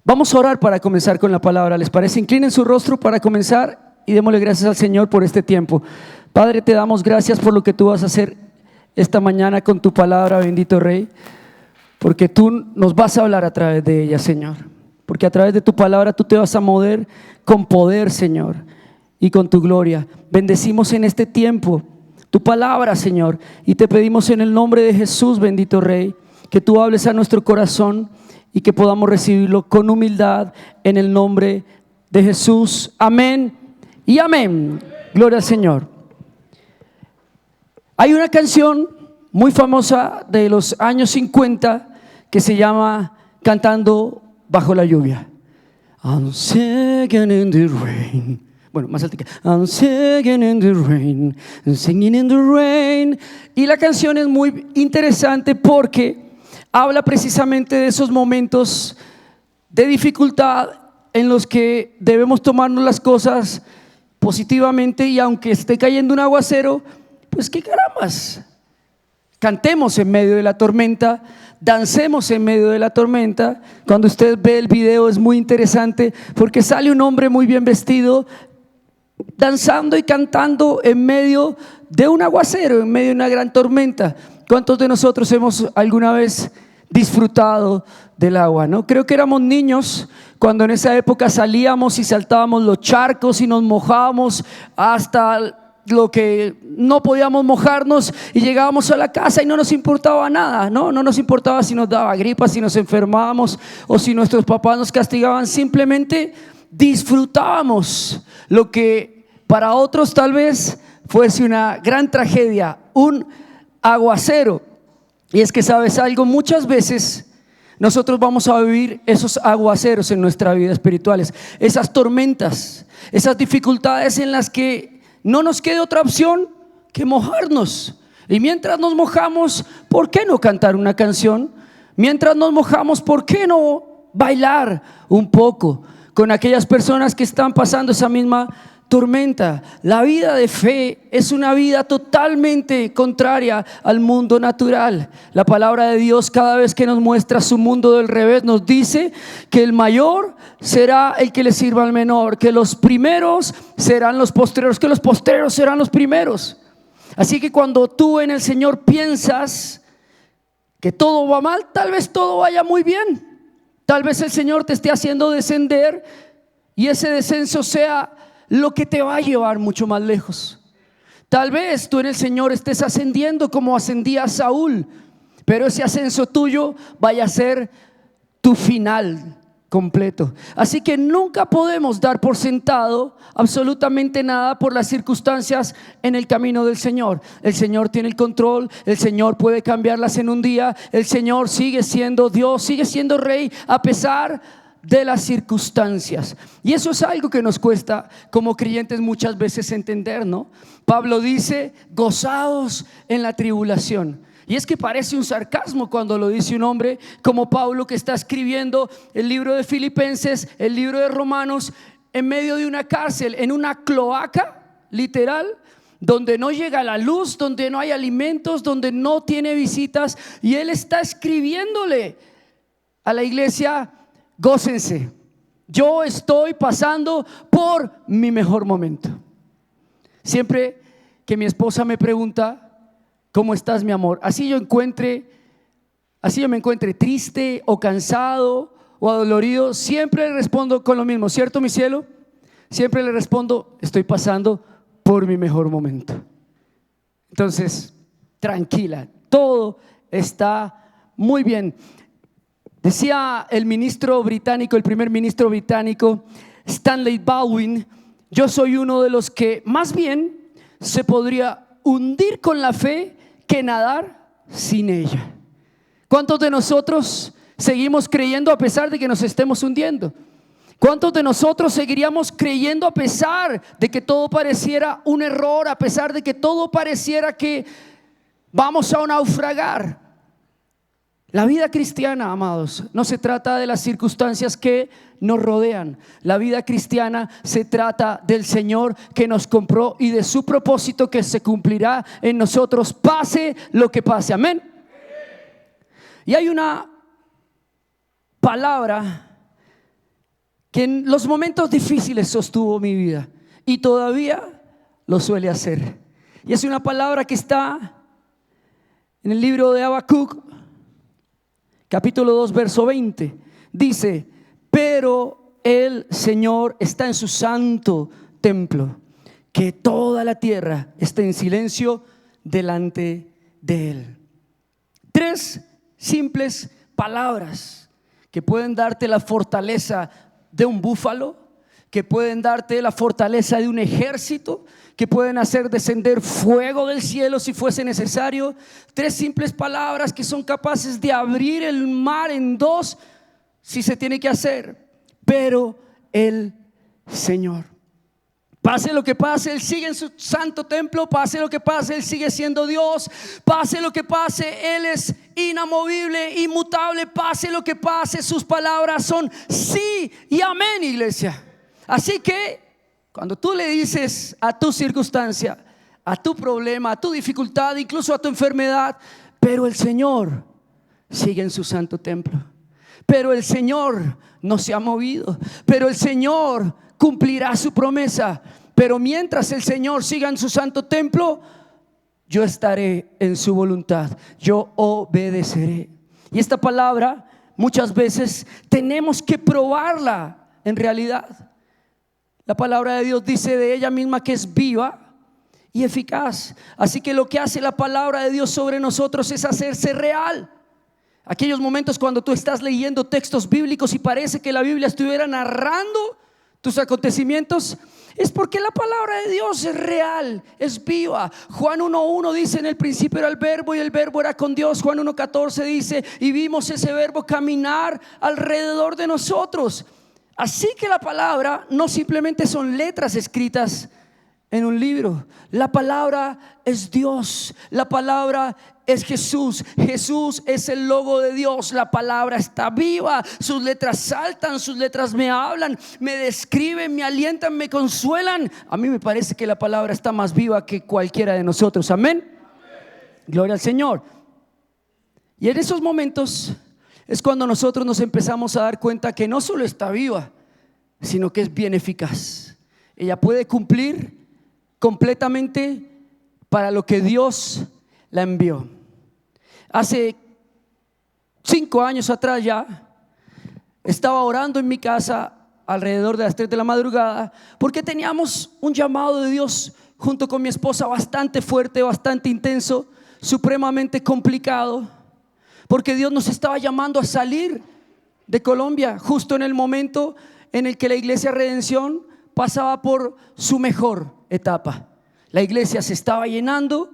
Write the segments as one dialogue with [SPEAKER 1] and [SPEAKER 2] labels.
[SPEAKER 1] Vamos a orar para comenzar con la palabra. ¿Les parece? Inclinen su rostro para comenzar y démosle gracias al Señor por este tiempo. Padre, te damos gracias por lo que tú vas a hacer esta mañana con tu palabra, bendito Rey, porque tú nos vas a hablar a través de ella, Señor. Porque a través de tu palabra tú te vas a mover con poder, Señor, y con tu gloria. Bendecimos en este tiempo tu palabra, Señor, y te pedimos en el nombre de Jesús, bendito Rey, que tú hables a nuestro corazón y que podamos recibirlo con humildad en el nombre de Jesús. Amén y amén. Gloria al Señor. Hay una canción muy famosa de los años 50 que se llama Cantando bajo la lluvia. I'm singing in the rain. Bueno, más alto. I'm singing in the rain, I'm singing in the rain. Y la canción es muy interesante porque habla precisamente de esos momentos de dificultad en los que debemos tomarnos las cosas positivamente, y aunque esté cayendo un aguacero, pues qué carambas, cantemos en medio de la tormenta, dancemos en medio de la tormenta. Cuando usted ve el video es muy interesante porque sale un hombre muy bien vestido danzando y cantando en medio de un aguacero, en medio de una gran tormenta. ¿Cuántos de nosotros hemos alguna vez disfrutado del agua, no? Creo que éramos niños cuando en esa época salíamos y saltábamos los charcos y nos mojábamos hasta lo que no podíamos mojarnos, y llegábamos a la casa y no nos importaba nada, no nos importaba si nos daba gripa, si nos enfermábamos o si nuestros papás nos castigaban. Simplemente disfrutábamos lo que para otros tal vez fuese una gran tragedia, un aguacero. Y es que, ¿sabes algo? Muchas veces nosotros vamos a vivir esos aguaceros en nuestra vida espirituales, esas tormentas, esas dificultades en las que no nos quede otra opción que mojarnos. Y mientras nos mojamos, ¿por qué no cantar una canción? Mientras nos mojamos, ¿por qué no bailar un poco con aquellas personas que están pasando esa misma tormenta? La vida de fe es una vida totalmente contraria al mundo natural. La palabra de Dios, cada vez que nos muestra su mundo del revés, nos dice que el mayor será el que le sirva al menor, que los primeros serán los postreros, que los postreros serán los primeros. Así que cuando tú en el Señor piensas que todo va mal, tal vez todo vaya muy bien. Tal vez el Señor te esté haciendo descender y ese descenso sea lo que te va a llevar mucho más lejos. Tal vez tú en el Señor estés ascendiendo como ascendía Saúl, pero ese ascenso tuyo vaya a ser tu final completo. Así que nunca podemos dar por sentado absolutamente nada por las circunstancias en el camino del Señor. El Señor tiene el control, el Señor puede cambiarlas en un día, el Señor sigue siendo Dios, sigue siendo Rey a pesar de las circunstancias. Y eso es algo que nos cuesta como creyentes muchas veces entender, ¿no? Pablo dice: gozaos en la tribulación. Y es que parece un sarcasmo cuando lo dice un hombre como Pablo, que está escribiendo el libro de Filipenses, el libro de Romanos, en medio de una cárcel, en una cloaca literal, donde no llega la luz, donde no hay alimentos, donde no tiene visitas, y él está escribiéndole a la iglesia: gócense, yo estoy pasando por mi mejor momento. Siempre que mi esposa me pregunta: ¿cómo estás, mi amor? Así yo me encuentre triste o cansado o adolorido, siempre le respondo con lo mismo, ¿cierto, mi cielo? Siempre le respondo: estoy pasando por mi mejor momento. Entonces, tranquila, todo está muy bien. Decía el ministro británico, el primer ministro británico, Stanley Baldwin: yo soy uno de los que más bien se podría hundir con la fe que nadar sin ella. ¿Cuántos de nosotros seguimos creyendo a pesar de que nos estemos hundiendo? ¿Cuántos de nosotros seguiríamos creyendo a pesar de que todo pareciera un error, a pesar de que todo pareciera que vamos a naufragar? La vida cristiana, amados, no se trata de las circunstancias que nos rodean. La vida cristiana se trata del Señor que nos compró y de su propósito que se cumplirá en nosotros, pase lo que pase. Amén. Y hay una palabra que en los momentos difíciles sostuvo mi vida y todavía lo suele hacer. Y es una palabra que está en el libro de Habacuc, capítulo 2, verso 20. Dice: pero el Señor está en su santo templo, que toda la tierra esté en silencio delante de Él. 3 simples palabras que pueden darte la fortaleza de un búfalo, que pueden darte la fortaleza de un ejército, que pueden hacer descender fuego del cielo si fuese necesario. 3 simples palabras que son capaces de abrir el mar en 2 si se tiene que hacer. Pero el Señor, pase lo que pase, Él sigue en su santo templo. Pase lo que pase, Él sigue siendo Dios. Pase lo que pase, Él es inamovible, inmutable. Pase lo que pase, sus palabras son sí y amén, iglesia. Así que cuando tú le dices a tu circunstancia, a tu problema, a tu dificultad, incluso a tu enfermedad: pero el Señor sigue en su santo templo, pero el Señor no se ha movido, pero el Señor cumplirá su promesa. Pero mientras el Señor siga en su santo templo, yo estaré en su voluntad, yo obedeceré. Y esta palabra muchas veces tenemos que probarla en realidad. La palabra de Dios dice de ella misma que es viva y eficaz. Así que lo que hace la palabra de Dios sobre nosotros es hacerse real. Aquellos momentos cuando tú estás leyendo textos bíblicos y parece que la Biblia estuviera narrando tus acontecimientos, es porque la palabra de Dios es real, es viva. Juan 1:1 dice: en el principio era el verbo y el verbo era con Dios. Juan 1:14 dice: y vimos ese verbo caminar alrededor de nosotros. Así que la palabra no simplemente son letras escritas en un libro. La palabra es Dios, la palabra es Jesús. Jesús es el logo de Dios. La palabra está viva, sus letras saltan, sus letras me hablan, me describen, me alientan, me consuelan. A mí me parece que la palabra está más viva que cualquiera de nosotros. Amén. Gloria al Señor. Y en esos momentos es cuando nosotros nos empezamos a dar cuenta que no solo está viva, sino que es bien eficaz. Ella puede cumplir completamente para lo que Dios la envió. Hace 5 años atrás ya estaba orando en mi casa alrededor de las 3 de la madrugada, porque teníamos un llamado de Dios junto con mi esposa bastante fuerte, bastante intenso, supremamente complicado. Porque Dios nos estaba llamando a salir de Colombia justo en el momento en el que la Iglesia Redención pasaba por su mejor etapa. La iglesia se estaba llenando,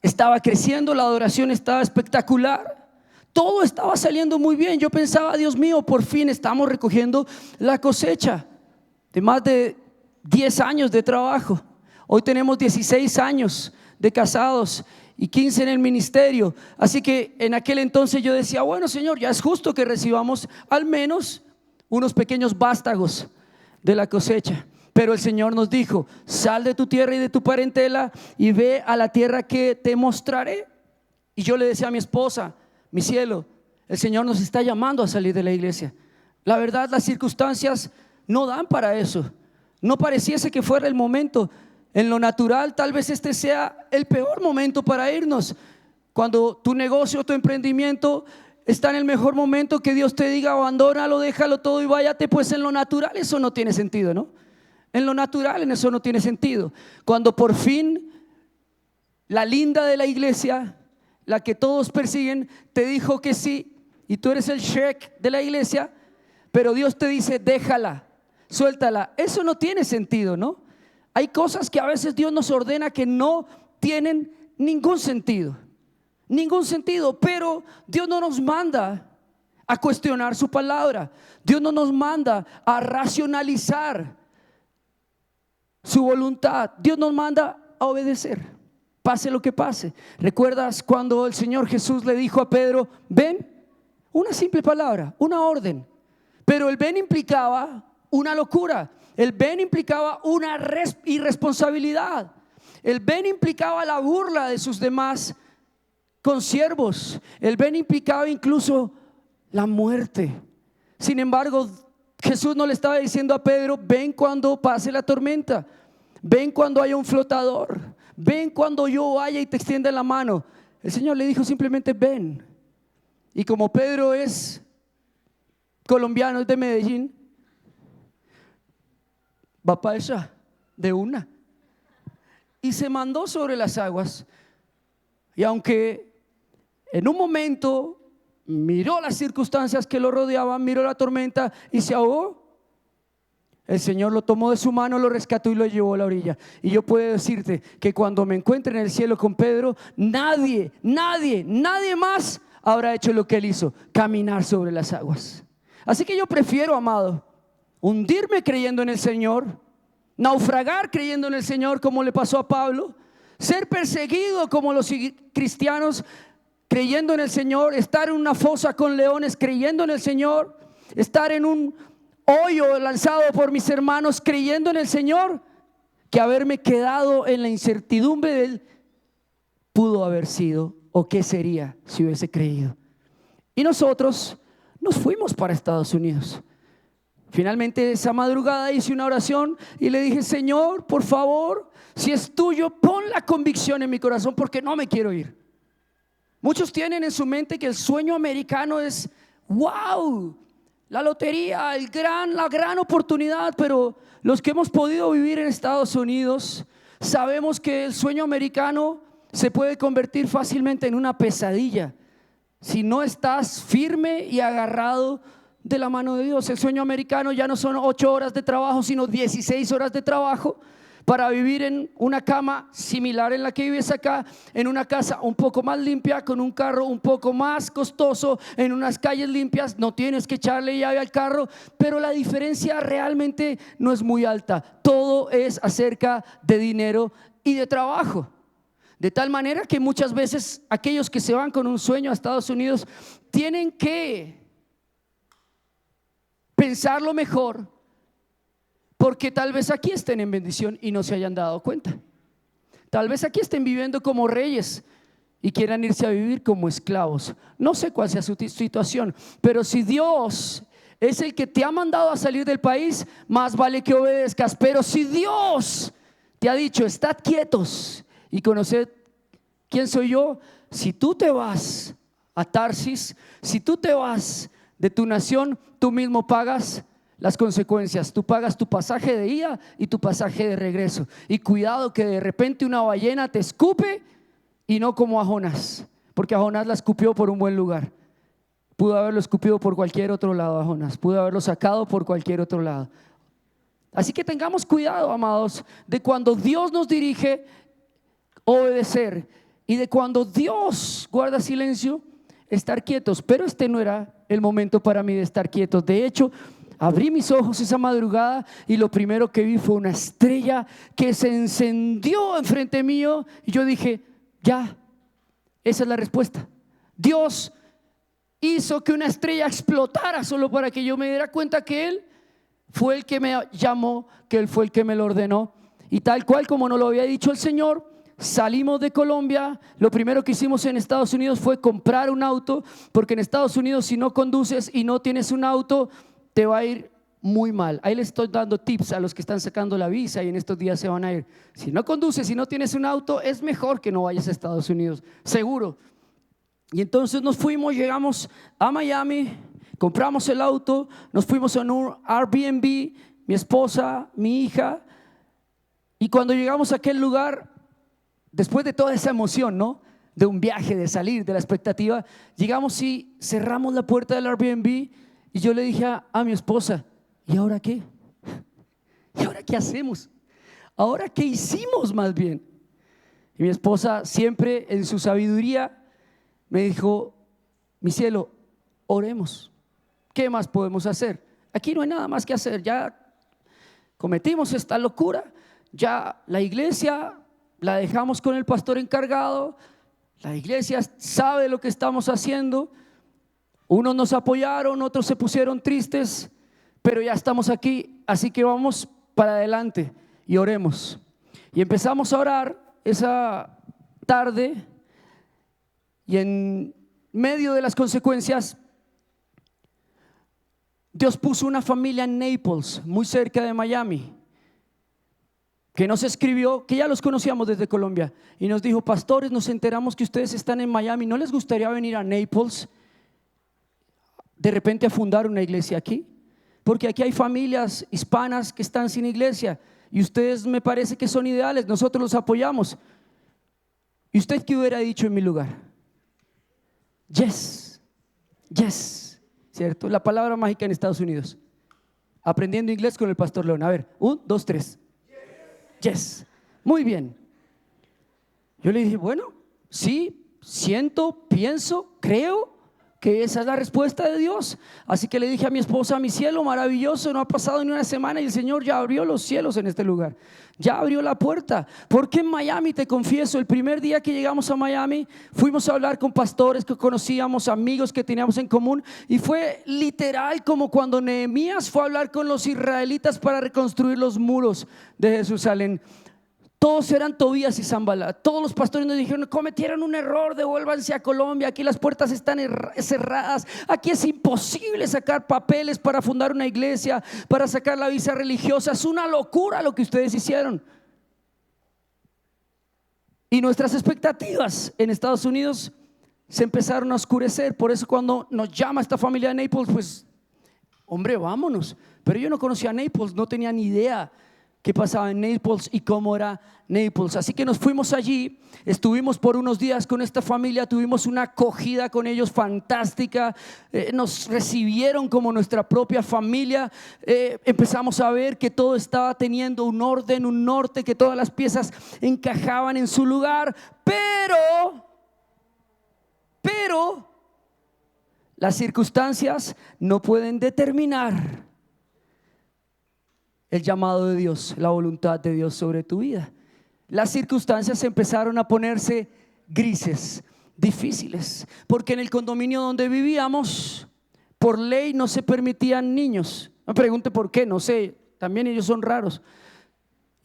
[SPEAKER 1] estaba creciendo, la adoración estaba espectacular, todo estaba saliendo muy bien. Yo pensaba: Dios mío, por fin estamos recogiendo la cosecha de más de 10 años de trabajo. Hoy tenemos 16 años de casados y 15 en el ministerio. Así que en aquel entonces yo decía: bueno, Señor, ya es justo que recibamos al menos unos pequeños vástagos de la cosecha. Pero el Señor nos dijo: sal de tu tierra y de tu parentela y ve a la tierra que te mostraré. Y yo le decía a mi esposa: mi cielo, el Señor nos está llamando a salir de la iglesia. La verdad, las circunstancias no dan para eso. No pareciese que fuera el momento. En lo natural, tal vez este sea el peor momento para irnos. Cuando tu negocio, tu emprendimiento está en el mejor momento, que Dios te diga: abandónalo, déjalo todo y váyate. Pues en lo natural eso no tiene sentido, ¿no? En lo natural en eso no tiene sentido. Cuando por fin la linda de la iglesia, la que todos persiguen, te dijo que sí, y tú eres el Shrek de la iglesia, pero Dios te dice: déjala, suéltala. Eso no tiene sentido, ¿no? Hay cosas que a veces Dios nos ordena que no tienen ningún sentido, pero Dios no nos manda a cuestionar su palabra. Dios no nos manda a racionalizar su voluntad. Dios nos manda a obedecer, pase lo que pase. ¿Recuerdas cuando el Señor Jesús le dijo a Pedro: ven? Una simple palabra, una orden. Pero el ven implicaba una locura. El ven implicaba una irresponsabilidad. El ven implicaba la burla de sus demás consiervos. El ven implicaba incluso la muerte. Sin embargo, Jesús no le estaba diciendo a Pedro, ven cuando pase la tormenta, ven cuando haya un flotador, ven cuando yo vaya y te extienda la mano. El Señor le dijo simplemente ven. Y como Pedro es colombiano, es de Medellín, va para esa, de una. Y se mandó sobre las aguas. Y aunque en un momento miró las circunstancias que lo rodeaban, miró la tormenta y se ahogó, el Señor lo tomó de su mano, lo rescató y lo llevó a la orilla. Y yo puedo decirte que cuando me encuentre en el cielo con Pedro, nadie más habrá hecho lo que él hizo, caminar sobre las aguas. Así que yo prefiero, amado, hundirme creyendo en el Señor, naufragar creyendo en el Señor como le pasó a Pablo, ser perseguido como los cristianos creyendo en el Señor, estar en una fosa con leones creyendo en el Señor, estar en un hoyo lanzado por mis hermanos creyendo en el Señor, que haberme quedado en la incertidumbre de él pudo haber sido o qué sería si hubiese creído. Y nosotros nos fuimos para Estados Unidos. Finalmente esa madrugada hice una oración y le dije, Señor, por favor, si es tuyo, pon la convicción en mi corazón porque no me quiero ir. Muchos tienen en su mente que el sueño americano es wow, la lotería, la gran oportunidad, pero los que hemos podido vivir en Estados Unidos sabemos que el sueño americano se puede convertir fácilmente en una pesadilla si no estás firme y agarrado de la mano de Dios. El sueño americano ya no son 8 horas de trabajo, sino 16 horas de trabajo para vivir en una cama similar en la que vives acá, en una casa un poco más limpia, con un carro un poco más costoso, en unas calles limpias. No tienes que echarle llave al carro, pero la diferencia realmente no es muy alta. Todo es acerca de dinero y de trabajo. De tal manera que muchas veces aquellos que se van con un sueño a Estados Unidos tienen que pensarlo mejor, porque tal vez aquí estén en bendición y no se hayan dado cuenta. Tal vez aquí estén viviendo como reyes y quieran irse a vivir como esclavos. No sé cuál sea su situación, pero si Dios es el que te ha mandado a salir del país, más vale que obedezcas. Pero si Dios te ha dicho, estad quietos y conoced quién soy yo, si tú te vas a Tarsis, si tú te vas de tu nación, tú mismo pagas las consecuencias. Tú pagas tu pasaje de ida y tu pasaje de regreso. Y cuidado que de repente una ballena te escupe, y no como a Jonás, porque a Jonás la escupió por un buen lugar. Pudo haberlo escupido por cualquier otro lado a Jonás, pudo haberlo sacado por cualquier otro lado. Así que tengamos cuidado, amados, de cuando Dios nos dirige, obedecer, y de cuando Dios guarda silencio, estar quietos. Pero este no era el momento para mí de estar quietos. De hecho, abrí mis ojos esa madrugada y lo primero que vi fue una estrella que se encendió enfrente mío, y yo dije, ya, esa es la respuesta. Dios hizo que una estrella explotara solo para que yo me diera cuenta que Él fue el que me llamó, que Él fue el que me lo ordenó. Y tal cual como nos lo había dicho el Señor, salimos de Colombia. Lo primero que hicimos en Estados Unidos fue comprar un auto, porque en Estados Unidos si no conduces y no tienes un auto, te va a ir muy mal. Ahí les estoy dando tips a los que están sacando la visa y en estos días se van a ir. Si no conduces, si no tienes un auto, es mejor que no vayas a Estados Unidos, seguro. Y entonces nos fuimos, llegamos a Miami, compramos el auto, nos fuimos a un Airbnb, mi esposa, mi hija. Y cuando llegamos a aquel lugar, después de toda esa emoción, ¿no?, de un viaje, de salir, de la expectativa, llegamos y cerramos la puerta del Airbnb. Y yo le dije a mi esposa, ¿y ahora qué? ¿Y ahora qué hacemos? ¿Ahora qué hicimos más bien? Y mi esposa siempre en su sabiduría me dijo, mi cielo, oremos. ¿Qué más podemos hacer? Aquí no hay nada más que hacer. Ya cometimos esta locura. Ya la iglesia la dejamos con el pastor encargado. La iglesia sabe lo que estamos haciendo. Unos nos apoyaron, otros se pusieron tristes, pero ya estamos aquí, así que vamos para adelante y oremos. Y empezamos a orar esa tarde, y en medio de las consecuencias Dios puso una familia en Naples, muy cerca de Miami, que nos escribió, que ya los conocíamos desde Colombia, y nos dijo: pastores, nos enteramos que ustedes están en Miami, ¿no les gustaría venir a Naples de repente a fundar una iglesia aquí? Porque aquí hay familias hispanas que están sin iglesia y ustedes me parece que son ideales, nosotros los apoyamos. ¿Y usted qué hubiera dicho en mi lugar? Yes, yes, ¿cierto? La palabra mágica en Estados Unidos. Aprendiendo inglés con el pastor León. A ver, 1, 2, 3. Yes. Muy bien. Yo le dije: bueno, sí, siento, pienso, creo que esa es la respuesta de Dios. Así que le dije a mi esposa: mi cielo maravilloso, no ha pasado ni una semana y el Señor ya abrió los cielos en este lugar, ya abrió la puerta. Porque en Miami, te confieso, el primer día que llegamos a Miami, fuimos a hablar con pastores que conocíamos, amigos que teníamos en común, y fue literal como cuando Nehemías fue a hablar con los israelitas para reconstruir los muros de Jerusalén. Todos eran Tobías y Sanballat. Todos los pastores nos dijeron: cometieron un error, devuélvanse a Colombia, aquí las puertas están cerradas, aquí es imposible sacar papeles para fundar una iglesia, para sacar la visa religiosa, es una locura lo que ustedes hicieron. Y nuestras expectativas en Estados Unidos se empezaron a oscurecer. Por eso cuando nos llama esta familia de Naples, pues hombre, vámonos. Pero yo no conocía Naples, no tenía ni idea qué pasaba en Naples y cómo era Naples. Así que nos fuimos allí, estuvimos por unos días con esta familia, tuvimos una acogida con ellos fantástica, nos recibieron como nuestra propia familia. Empezamos a ver que todo estaba teniendo un orden, un norte, que todas las piezas encajaban en su lugar, pero las circunstancias no pueden determinar el llamado de Dios, la voluntad de Dios sobre tu vida. Las circunstancias empezaron a ponerse grises, difíciles, porque en el condominio donde vivíamos, por ley no se permitían niños. No me pregunte por qué, no sé, también ellos son raros.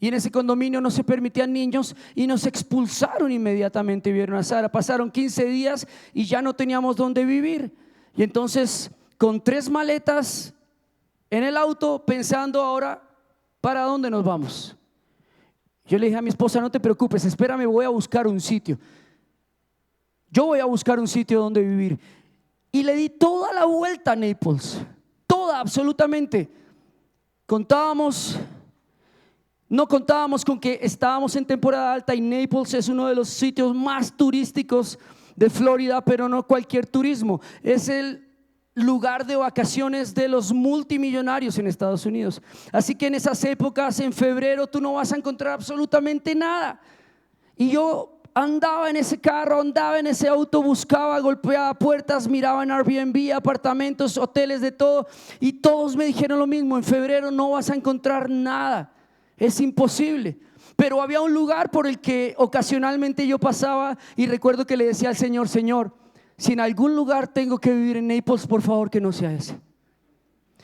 [SPEAKER 1] Y en ese condominio no se permitían niños y nos expulsaron inmediatamente. Vieron a Sara, pasaron 15 días y ya no teníamos dónde vivir. Y entonces, con 3 maletas en el auto, pensando ahora, ¿para dónde nos vamos? Yo le dije a mi esposa: no te preocupes, espérame, voy a buscar un sitio. Yo voy a buscar un sitio donde vivir. Y le di toda la vuelta a Naples, toda, absolutamente. No contábamos con que estábamos en temporada alta y Naples es uno de los sitios más turísticos de Florida, pero no cualquier turismo. Es el lugar de vacaciones de los multimillonarios en Estados Unidos. Así que en esas épocas, en febrero, tú no vas a encontrar absolutamente nada. Y yo andaba en ese carro, andaba en ese auto, buscaba, golpeaba puertas, miraba en Airbnb, apartamentos, hoteles, de todo, y todos me dijeron lo mismo: en febrero no vas a encontrar nada, es imposible. Pero había un lugar por el que ocasionalmente yo pasaba y recuerdo que le decía al Señor: Señor, si en algún lugar tengo que vivir en Naples, por favor que no sea ese.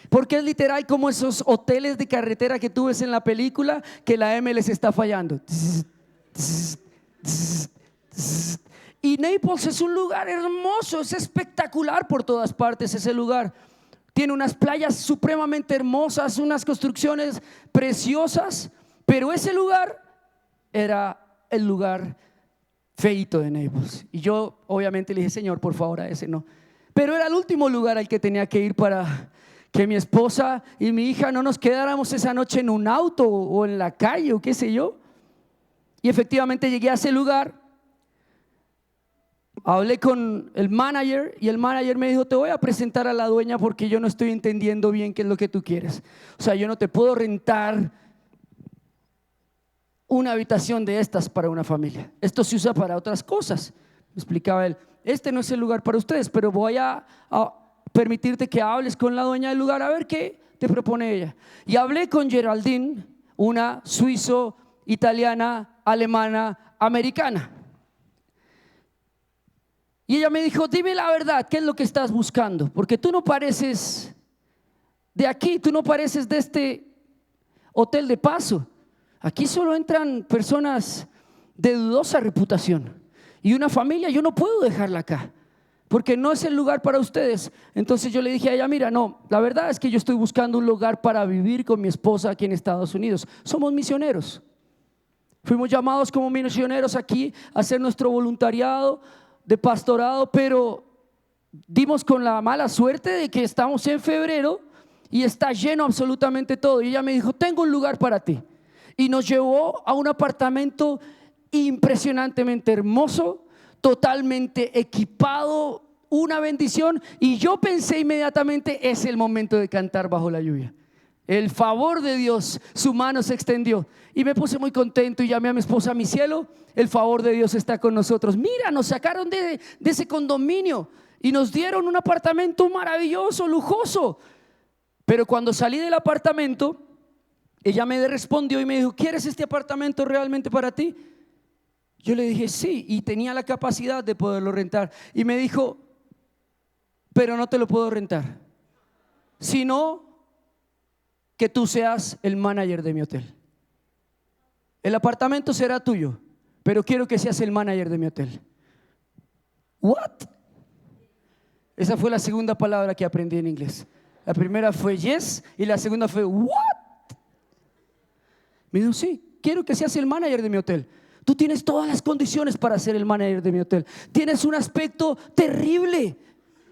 [SPEAKER 1] Porque es literal como esos hoteles de carretera que tú ves en la película, que la M les está fallando. Y Naples es un lugar hermoso, es espectacular por todas partes ese lugar. Tiene unas playas supremamente hermosas, unas construcciones preciosas, pero ese lugar era el lugar feito de Naples. Y yo obviamente le dije: Señor, por favor, a ese no. Pero era el último lugar al que tenía que ir para que mi esposa y mi hija no nos quedáramos esa noche en un auto o en la calle o qué sé yo. Y efectivamente llegué a ese lugar, hablé con el manager y el manager me dijo: te voy a presentar a la dueña porque yo no estoy entendiendo bien qué es lo que tú quieres. O sea, yo no te puedo rentar una habitación de estas para una familia. Esto se usa para otras cosas. Me explicaba él: este no es el lugar para ustedes, pero voy a permitirte que hables con la dueña del lugar a ver qué te propone ella. Y hablé con Geraldine, una suizo, italiana, alemana, americana. Y ella me dijo: dime la verdad, ¿qué es lo que estás buscando? Porque tú no pareces de aquí, tú no pareces de este hotel de paso. Aquí solo entran personas de dudosa reputación. Y una familia yo no puedo dejarla acá. porque no es el lugar para ustedes. Entonces yo le dije a ella, mira, no, la verdad es que yo estoy buscando un lugar para vivir con mi esposa aquí en Estados Unidos. Somos misioneros. Fuimos llamados como misioneros aquí a hacer nuestro voluntariado de pastorado, pero dimos con la mala suerte de que estamos en febrero y está lleno absolutamente todo. Y ella me dijo, tengo un lugar para ti. Y nos llevó a un apartamento impresionantemente hermoso, totalmente equipado, una bendición. Y yo pensé inmediatamente, es el momento de cantar bajo la lluvia. El favor de Dios, su mano se extendió y me puse muy contento y llamé a mi esposa, mi cielo, el favor de Dios está con nosotros. Mira, nos sacaron de ese condominio y nos dieron un apartamento maravilloso, lujoso. Pero cuando salí del apartamento, ella me respondió y me dijo, ¿quieres este apartamento realmente para ti? Yo le dije sí, y tenía la capacidad de poderlo rentar. Y me dijo, pero no te lo puedo rentar, sino que tú seas el manager de mi hotel. El apartamento será tuyo, pero quiero que seas el manager de mi hotel. What? Esa fue la segunda palabra que aprendí en inglés. La primera fue yes y la segunda fue what? Me dijo, sí, quiero que seas el manager de mi hotel. Tú tienes todas las condiciones para ser el manager de mi hotel. Tienes un aspecto terrible,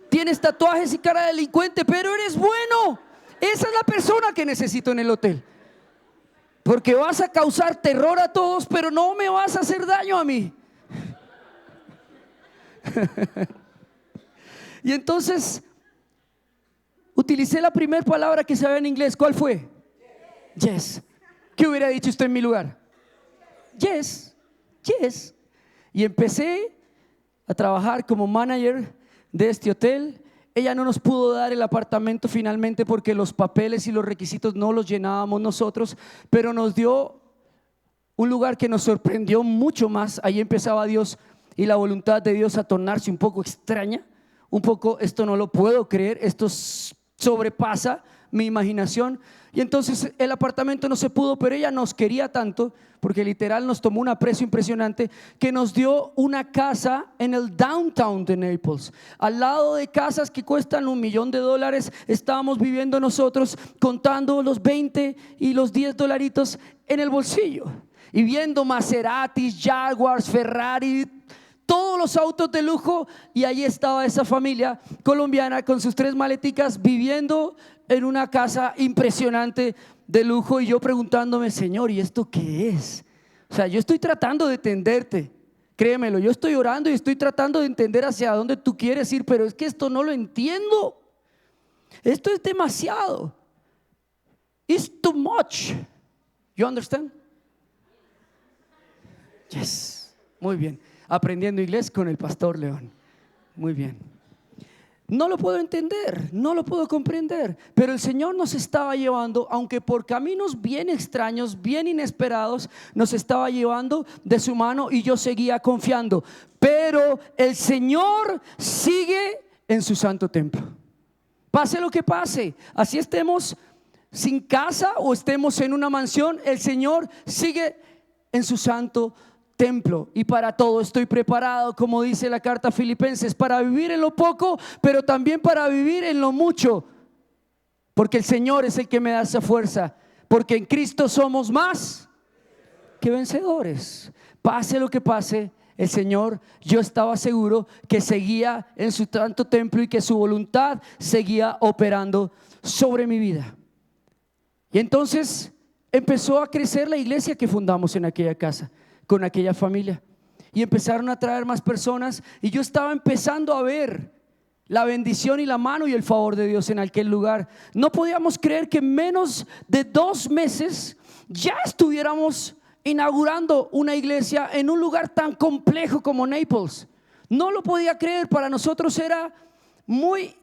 [SPEAKER 1] tienes tatuajes y cara de delincuente, pero eres bueno. Esa es la persona que necesito en el hotel, porque vas a causar terror a todos, pero no me vas a hacer daño a mí. Y entonces utilicé la primera palabra que se ve en inglés. ¿Cuál fue? Yes. ¿Qué hubiera dicho usted en mi lugar? Yes, yes. Y empecé a trabajar como manager de este hotel. Ella no nos pudo dar el apartamento finalmente porque los papeles y los requisitos no los llenábamos nosotros, pero nos dio un lugar que nos sorprendió mucho más. Ahí empezaba Dios y la voluntad de Dios a tornarse un poco extraña, un poco, esto no lo puedo creer, esto sobrepasa mi imaginación. Y entonces el apartamento no se pudo, pero ella nos quería tanto, porque literal nos tomó un aprecio impresionante, que nos dio una casa en el downtown de Naples, al lado de casas que cuestan $1,000,000. Estábamos viviendo nosotros contando los 20 y los 10 dolaritos en el bolsillo y viendo Maseratis, Jaguars, Ferrari, todos los autos de lujo. Y ahí estaba esa familia colombiana con sus 3 maleticas viviendo en una casa impresionante de lujo. Y yo preguntándome, Señor, ¿y esto qué es? O sea, yo estoy tratando de entenderte, créemelo, yo estoy orando y estoy tratando de entender hacia dónde tú quieres ir, pero es que esto no lo entiendo. Esto es demasiado. It's too much. You understand? Yes. Muy bien. Aprendiendo inglés con el pastor León. Muy bien. No lo puedo entender, no lo puedo comprender, pero el Señor nos estaba llevando, aunque por caminos bien extraños, bien inesperados, nos estaba llevando de su mano y yo seguía confiando. Pero el Señor sigue en su santo templo. Pase lo que pase, así estemos sin casa o estemos en una mansión, el Señor sigue en su santo templo. Y para todo estoy preparado, como dice la carta a Filipenses, para vivir en lo poco, pero también para vivir en lo mucho, porque el Señor es el que me da esa fuerza, porque en Cristo somos más que vencedores. Pase lo que pase, el Señor, yo estaba seguro que seguía en su santo templo y que su voluntad seguía operando sobre mi vida. Y entonces empezó a crecer la iglesia que fundamos en aquella casa, con aquella familia, y empezaron a traer más personas, y yo estaba empezando a ver la bendición y la mano y el favor de Dios en aquel lugar. No podíamos creer que en menos de 2 meses ya estuviéramos inaugurando una iglesia en un lugar tan complejo como Naples. No lo podía creer. Para nosotros era muy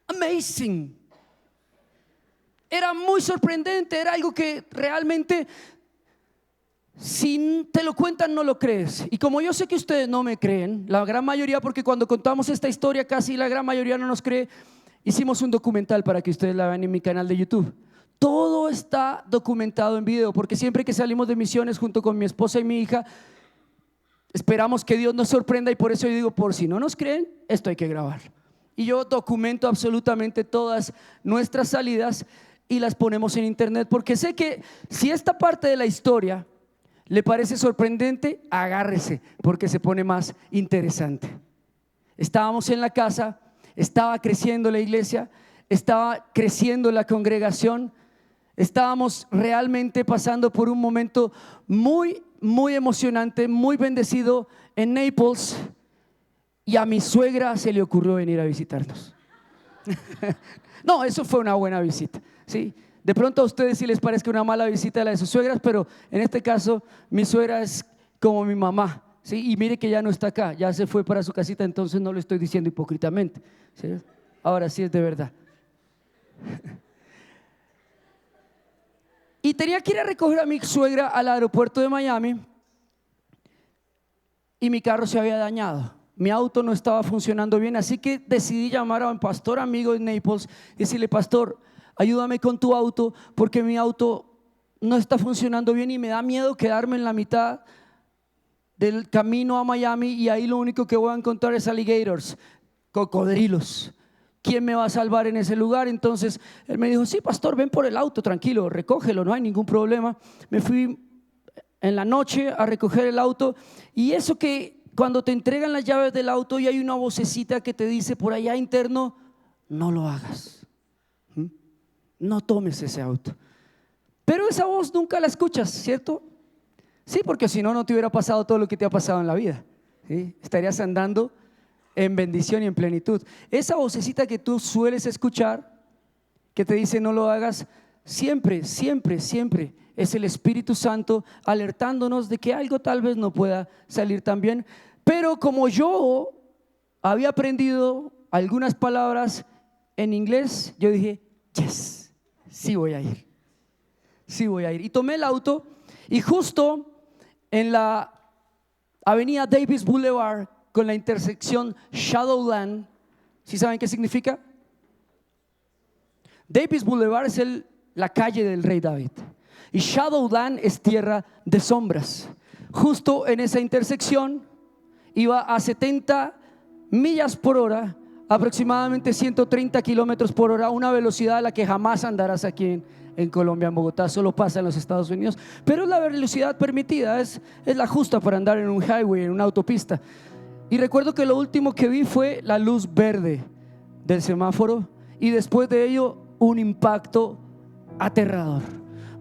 [SPEAKER 1] amazing, era muy sorprendente, era algo que realmente, si te lo cuentan no lo crees. Y como yo sé que ustedes no me creen, la gran mayoría, porque cuando contamos esta historia casi la gran mayoría no nos cree, hicimos un documental para que ustedes la vean en mi canal de YouTube. Todo está documentado en video, porque siempre que salimos de misiones junto con mi esposa y mi hija, Esperamos que Dios nos sorprenda y por eso yo digo, por si no nos creen, esto hay que grabarlo. Y yo documento absolutamente todas nuestras salidas y las ponemos en internet, porque sé que si esta parte de la historia le parece sorprendente, agárrese, porque se pone más interesante. Estábamos en la casa, estaba creciendo la iglesia, estaba creciendo la congregación, estábamos realmente pasando por un momento muy emocionante, muy bendecido en Naples, y a mi suegra se le ocurrió venir a visitarnos. No, eso fue una buena visita, ¿sí? De pronto a ustedes sí les parezca una mala visita la de sus suegras, pero en este caso mi suegra es como mi mamá, ¿sí? Y mire que ya no está acá, ya se fue para su casita, entonces no lo estoy diciendo hipócritamente, ¿sí? Ahora sí es de verdad. Y tenía que ir a recoger a mi suegra al aeropuerto de Miami y mi carro se había dañado. Mi auto no estaba funcionando bien, así que decidí llamar a un pastor amigo de Naples y decirle: pastor, ayúdame con tu auto porque mi auto no está funcionando bien y me da miedo quedarme en la mitad del camino a Miami y ahí lo único que voy a encontrar es alligators, cocodrilos. ¿Quién me va a salvar en ese lugar? Entonces él me dijo: sí, pastor, ven por el auto, tranquilo, recógelo, no hay ningún problema. Me fui en la noche a recoger el auto, y eso que cuando te entregan las llaves del auto y hay una vocecita que te dice por allá interno: no lo hagas, no tomes ese auto. Pero esa voz nunca la escuchas, ¿cierto? Sí, porque si no, no te hubiera pasado todo lo que te ha pasado en la vida, ¿sí? Estarías andando en bendición y en plenitud. Esa vocecita que tú sueles escuchar, que te dice no lo hagas, siempre es el Espíritu Santo alertándonos de que algo tal vez no pueda salir tan bien. Pero como yo había aprendido algunas palabras en inglés, yo dije: yes, sí voy a ir, sí voy a ir. Y tomé el auto, y justo en la avenida Davis Boulevard con la intersección Shadowland, ¿sí saben qué significa? Davis Boulevard es la calle del rey David, y Shadowland es tierra de sombras. Justo en esa intersección iba a 70 millas por hora, aproximadamente 130 kilómetros por hora, una velocidad a la que jamás andarás aquí en Colombia, en Bogotá, solo pasa en los Estados Unidos, pero es la velocidad permitida, es la justa para andar en un highway, en una autopista. Y recuerdo que lo último que vi fue la luz verde del semáforo, y después de ello un impacto aterrador.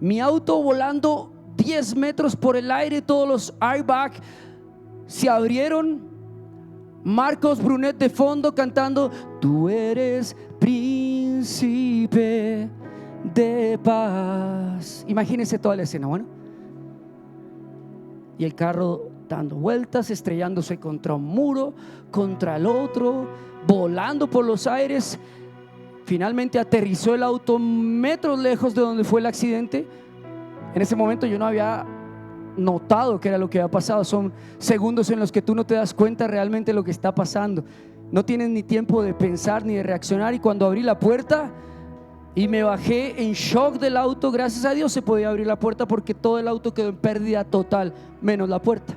[SPEAKER 1] Mi auto volando 10 metros por el aire, todos los airbags se abrieron. Marcos Brunet de fondo cantando: tú eres príncipe de paz. Imagínense toda la escena, bueno. Y el carro dando vueltas, estrellándose contra un muro, contra el otro, volando por los aires. Finalmente aterrizó el auto metros lejos de donde fue el accidente. En ese momento yo no había notado qué era lo que había pasado. Son segundos en los que tú no te das cuenta realmente lo que está pasando. No tienes ni tiempo de pensar ni de reaccionar. Y cuando abrí la puerta y me bajé en shock del auto, gracias a Dios se podía abrir la puerta porque todo el auto quedó en pérdida total, menos la puerta.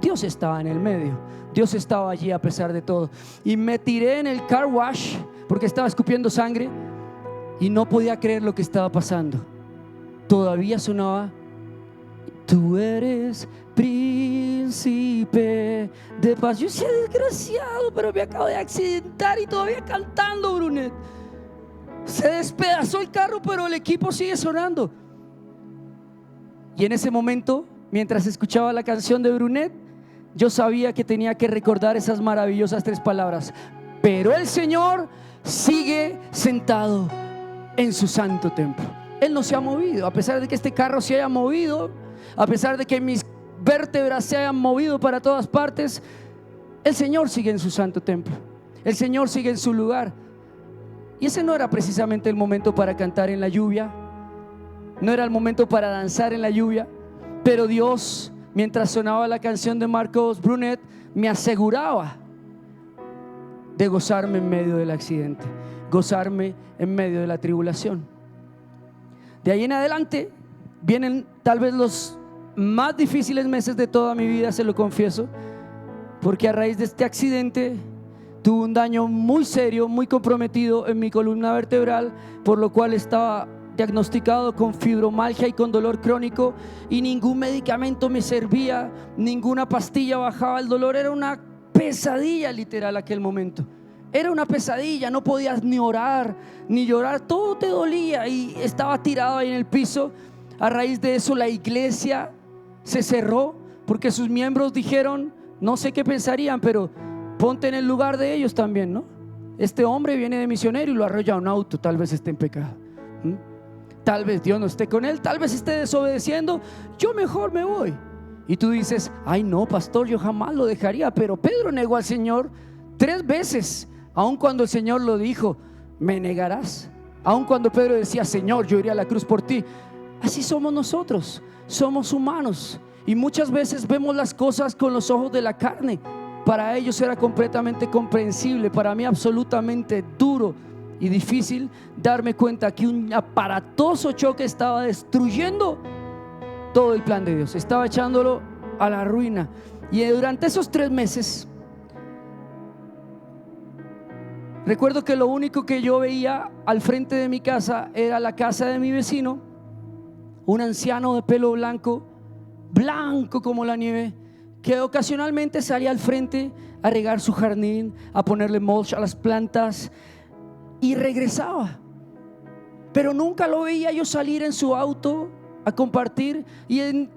[SPEAKER 1] Dios estaba en el medio, Dios estaba allí a pesar de todo. Y me tiré en el car wash porque estaba escupiendo sangre y no podía creer lo que estaba pasando. Todavía sonaba: tú eres príncipe de paz. Yo decía: desgraciado, pero me acabo de accidentar y todavía cantando, Brunet. Se despedazó el carro, pero el equipo sigue sonando. Y en ese momento, mientras escuchaba la canción de Brunet, yo sabía que tenía que recordar esas maravillosas 3 palabras: pero el Señor sigue sentado en su santo templo. Él no se ha movido, a pesar de que este carro se haya movido, a pesar de que mis vértebras se hayan movido para todas partes. El Señor sigue en su santo templo, el Señor sigue en su lugar. Y ese no era precisamente el momento para cantar en la lluvia, no era el momento para danzar en la lluvia, pero Dios, mientras sonaba la canción de Marcos Brunet, me aseguraba de gozarme en medio del accidente, gozarme en medio de la tribulación. De ahí en adelante vienen tal vez los más difíciles meses de toda mi vida, se lo confieso, porque a raíz de este accidente tuve un daño muy serio, muy comprometido en mi columna vertebral, por lo cual estaba diagnosticado con fibromialgia y con dolor crónico, y ningún medicamento me servía, ninguna pastilla bajaba el dolor. Era una pesadilla literal aquel momento. Era una pesadilla, no podías ni orar ni llorar, todo te dolía y estaba tirado ahí en el piso. A raíz de eso la iglesia se cerró porque sus miembros dijeron, no sé qué pensarían, pero ponte en el lugar de ellos también, ¿no? Este hombre viene de misionero y lo arrolla un auto, tal vez esté en pecado. Tal vez Dios no esté con él, tal vez esté desobedeciendo, yo mejor me voy. Y tú dices, ay no, pastor, yo jamás lo dejaría. Pero Pedro negó al Señor 3 veces, aun cuando el Señor lo dijo, me negarás. Aun cuando Pedro decía, Señor, yo iré a la cruz por ti. Así somos nosotros, somos humanos, y muchas veces vemos las cosas con los ojos de la carne. Para ellos era completamente comprensible, para mí absolutamente duro y difícil darme cuenta que un aparatoso choque estaba destruyendo todo el plan de Dios, estaba echándolo a la ruina. Y durante esos 3 meses recuerdo que lo único que yo veía al frente de mi casa era la casa de mi vecino, un anciano de pelo blanco, blanco como la nieve, que ocasionalmente salía al frente a regar su jardín, a ponerle mulch a las plantas, y regresaba. Pero nunca lo veía yo salir en su auto a compartir. Y en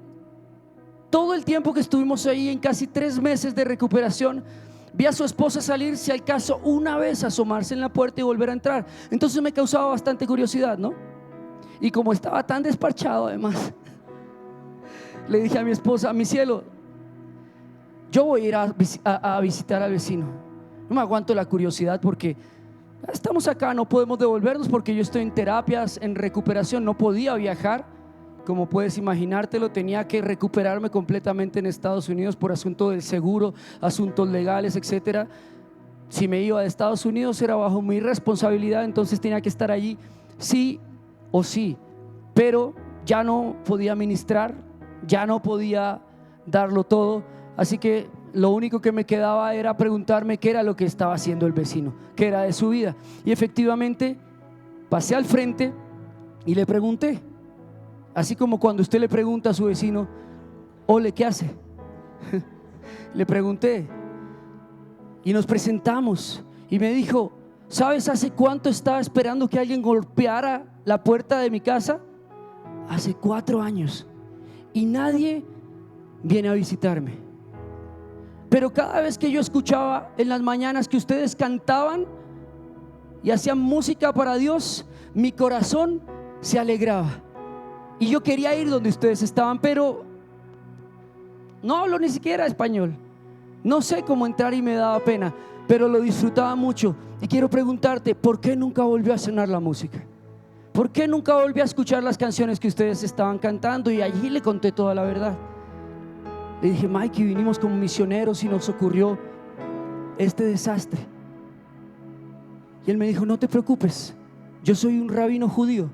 [SPEAKER 1] todo el tiempo que estuvimos ahí, en casi 3 meses de recuperación, vi a su esposa salir, si al caso una vez, asomarse en la puerta y volver a entrar. Entonces me causaba bastante curiosidad, ¿no? Y como estaba tan desparchado además, le dije a mi esposa, mi cielo, yo voy a ir a visitar al vecino. No me aguanto la curiosidad porque estamos acá, no podemos devolvernos porque yo estoy en terapias, en recuperación, no podía viajar. Como puedes imaginártelo, tenía que recuperarme completamente en Estados Unidos por asunto del seguro, asuntos legales, etcétera. Si me iba de Estados Unidos era bajo mi responsabilidad, entonces tenía que estar allí sí o sí. Pero ya no podía ministrar, ya no podía darlo todo, así que lo único que me quedaba era preguntarme qué era lo que estaba haciendo el vecino, qué era de su vida. Y efectivamente pasé al frente y le pregunté, así como cuando usted le pregunta a su vecino, ole, ¿qué hace? Le pregunté y nos presentamos y me dijo, ¿sabes hace cuánto estaba esperando que alguien golpeara la puerta de mi casa? Hace 4 años y nadie viene a visitarme. Pero cada vez que yo escuchaba en las mañanas que ustedes cantaban y hacían música para Dios, mi corazón se alegraba y yo quería ir donde ustedes estaban, pero no hablo ni siquiera español, no sé cómo entrar y me daba pena, pero lo disfrutaba mucho. Y quiero preguntarte, ¿por qué nunca volvió a sonar la música? ¿Por qué nunca volví a escuchar las canciones que ustedes estaban cantando? Y allí le conté toda la verdad. Le dije, Mikey, vinimos como misioneros y nos ocurrió este desastre. Y él me dijo, no te preocupes, yo soy un rabino judío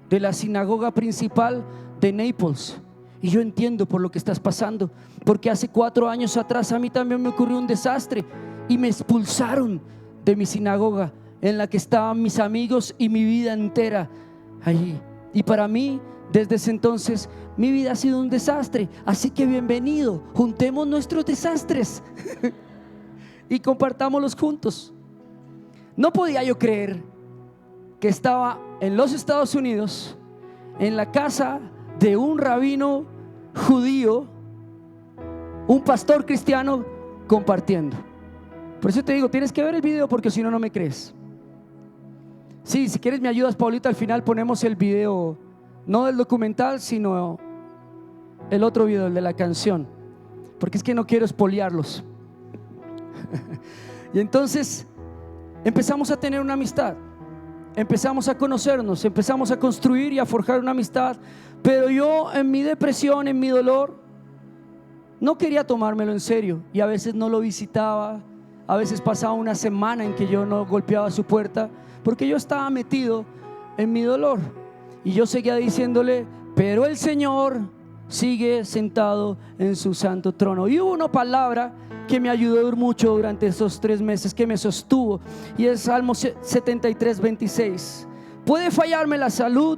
[SPEAKER 1] de la sinagoga principal de Naples y yo entiendo por lo que estás pasando, porque hace 4 años atrás a mí también me ocurrió un desastre y me expulsaron de mi sinagoga en la que estaban mis amigos y mi vida entera allí. Y para mí, desde ese entonces, mi vida ha sido un desastre. Así que bienvenido, juntemos nuestros desastres y compartámoslos juntos. No podía yo creer que estaba en los Estados Unidos, en la casa de un rabino judío, un pastor cristiano, compartiendo. Por eso te digo, tienes que ver el video porque si no, no me crees. Sí, si quieres me ayudas, Paulita, al final ponemos el video, no del documental, sino el otro video, el de la canción, porque es que no quiero espoliarlos. Y entonces empezamos a tener una amistad, empezamos a conocernos, empezamos a construir y a forjar una amistad. Pero yo en mi depresión, en mi dolor, no quería tomármelo en serio y a veces no lo visitaba. A veces pasaba una semana en que yo no golpeaba su puerta porque yo estaba metido en mi dolor. Y yo seguía diciéndole, pero el Señor sigue sentado en su santo trono. Y hubo una palabra que me ayudó mucho durante esos 3 meses, que me sostuvo, y es Salmo 73, 26. Puede fallarme la salud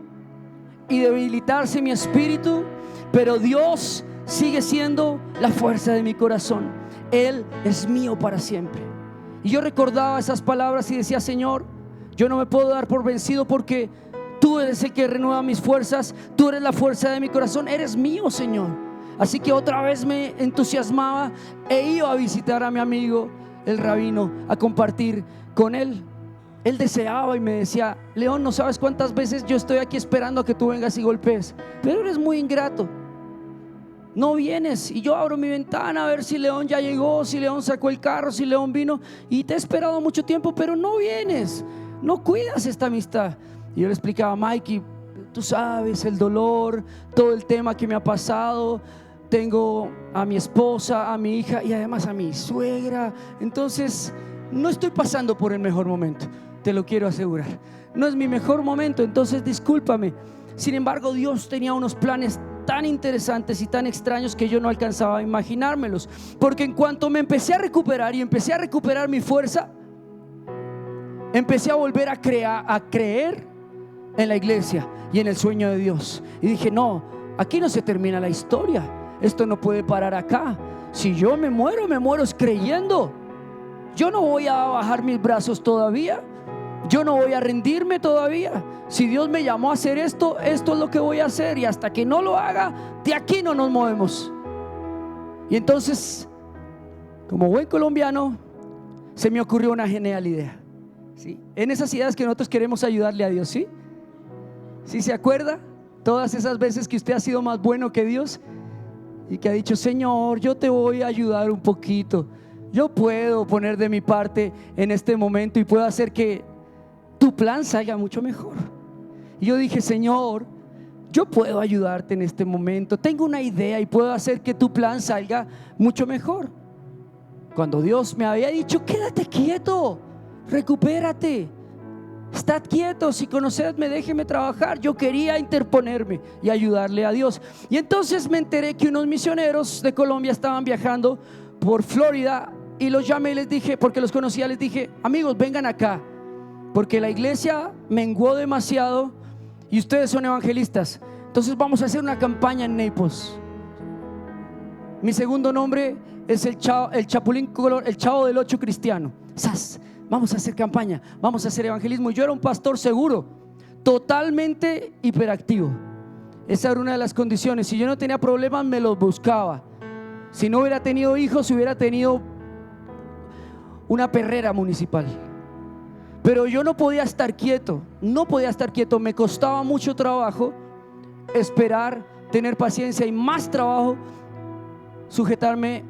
[SPEAKER 1] y debilitarse mi espíritu, pero Dios sigue siendo la fuerza de mi corazón. Él es mío para siempre. Y yo recordaba esas palabras y decía: Señor, yo no me puedo dar por vencido, porque tú eres el que renueva mis fuerzas, tú eres la fuerza de mi corazón, eres mío, Señor. Así que otra vez me entusiasmaba e iba a visitar a mi amigo el rabino, a compartir con él. Él deseaba y me decía: León, no sabes cuántas veces yo estoy aquí esperando a que tú vengas y golpees, pero eres muy ingrato, no vienes. Y yo abro mi ventana a ver si León ya llegó, si León sacó el carro, si León vino, y te he esperado mucho tiempo, pero no vienes, no cuidas esta amistad. Y yo le explicaba: Mikey, tú sabes el dolor, todo el tema que me ha pasado. Tengo a mi esposa, a mi hija y además a mi suegra. Entonces no estoy pasando por el mejor momento, te lo quiero asegurar. No es mi mejor momento, entonces discúlpame. Sin embargo, Dios tenía unos planes tan interesantes y tan extraños que yo no alcanzaba a imaginármelos, porque en cuanto me empecé a recuperar y empecé a recuperar mi fuerza, empecé a volver a creer en la iglesia y en el sueño de Dios. Y dije: no, aquí no se termina la historia, esto no puede parar acá. Si yo me muero creyendo. Yo no voy a bajar mis brazos todavía, yo no voy a rendirme todavía. Si Dios me llamó a hacer esto, esto es lo que voy a hacer, y hasta que no lo haga, de aquí no nos movemos. Y entonces, como buen colombiano, se me ocurrió una genial idea, ¿sí? En esas ideas que nosotros queremos ayudarle a Dios, ¿sí? ¿Sí se acuerda? Todas esas veces que usted ha sido más bueno que Dios y que ha dicho: Señor, yo te voy a ayudar un poquito, yo puedo poner de mi parte en este momento y puedo hacer que tu plan salga mucho mejor. Y yo dije: Señor, yo puedo ayudarte en este momento, tengo una idea y puedo hacer que tu plan salga mucho mejor. Cuando Dios me había dicho: quédate quieto, recupérate, estad quieto, si conocedme, déjeme trabajar, yo quería interponerme y ayudarle a Dios. Y entonces me enteré que unos misioneros de Colombia estaban viajando por Florida, y los llamé y les dije, porque los conocía, les dije: amigos, vengan acá, porque la iglesia menguó demasiado y ustedes son evangelistas, entonces vamos a hacer una campaña en Naples. Mi segundo nombre es el Chapulín Color, el Chavo del 8 cristiano. ¡Sas! Vamos a hacer campaña, vamos a hacer evangelismo. Y yo era un pastor seguro, totalmente hiperactivo. Esa era una de las condiciones. Si yo no tenía problemas, me los buscaba. Si no hubiera tenido hijos, hubiera tenido una perrera municipal. Pero yo no podía estar quieto, no podía estar quieto. Me costaba mucho trabajo esperar, tener paciencia, y más trabajo sujetarme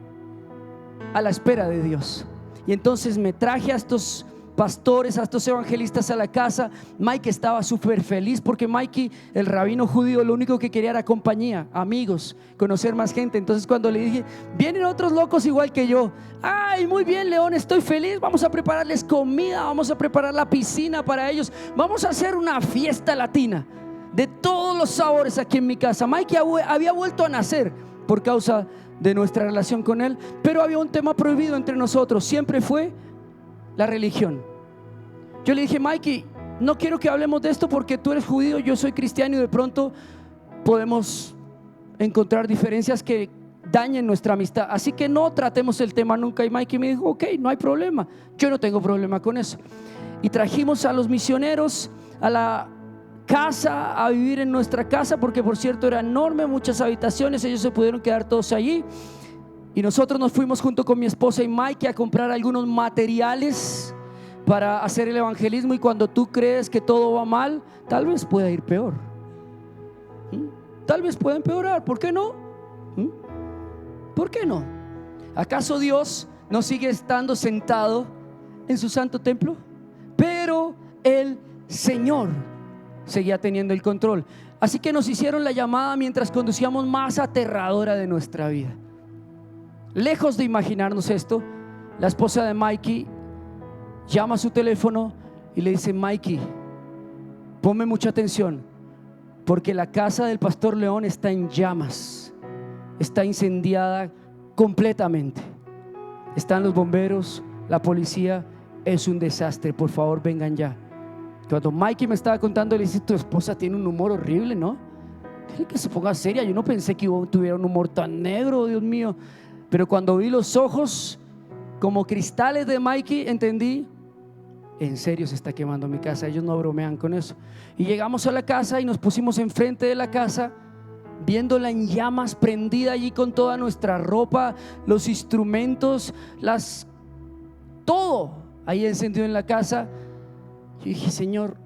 [SPEAKER 1] a la espera de Dios. Y entonces me traje a estos pastores, a estos evangelistas a la casa. Mike estaba súper feliz, porque Mikey, el rabino judío, lo único que quería era compañía, amigos, conocer más gente. Entonces cuando le dije: vienen otros locos igual que yo. Ay, muy bien, León, estoy feliz, vamos a prepararles comida, vamos a preparar la piscina para ellos, vamos a hacer una fiesta latina de todos los sabores aquí en mi casa. Mikey había vuelto a nacer por causa de nuestra relación con él, pero había un tema prohibido entre nosotros, siempre fue la religión. Yo le dije: Mikey, no quiero que hablemos de esto, porque tú eres judío, yo soy cristiano, y de pronto podemos encontrar diferencias que dañen nuestra amistad, así que no tratemos el tema nunca. Y Mikey me dijo: ok, no hay problema, yo no tengo problema con eso. Y trajimos a los misioneros a la casa, a vivir en nuestra casa, porque por cierto era enorme, muchas habitaciones, ellos se pudieron quedar todos allí. Y nosotros nos fuimos junto con mi esposa y Mikey a comprar algunos materiales para hacer el evangelismo. Y cuando tú crees que todo va mal, tal vez pueda ir peor, tal vez pueda empeorar. ¿Por qué no? ¿Por qué no? ¿Acaso Dios no sigue estando sentado en su santo templo? Pero el Señor seguía teniendo el control. Así que nos hicieron la llamada mientras conducíamos más aterradora de nuestra vida. Lejos de imaginarnos esto, la esposa de Mikey llama a su teléfono y le dice: Mikey, ponme mucha atención, porque la casa del pastor León está en llamas, está incendiada completamente, están los bomberos, la policía, es un desastre, por favor vengan ya. Cuando Mikey me estaba contando, le dice: tu esposa tiene un humor horrible, ¿no? Dile que se ponga seria. Yo no pensé que tuviera un humor tan negro, Dios mío. Pero cuando vi los ojos como cristales de Mikey, entendí: en serio se está quemando mi casa. Ellos no bromean con eso. Y llegamos a la casa y nos pusimos enfrente de la casa, viéndola en llamas, prendida allí con toda nuestra ropa, los instrumentos, todo ahí encendido en la casa. Yo dije: Señor,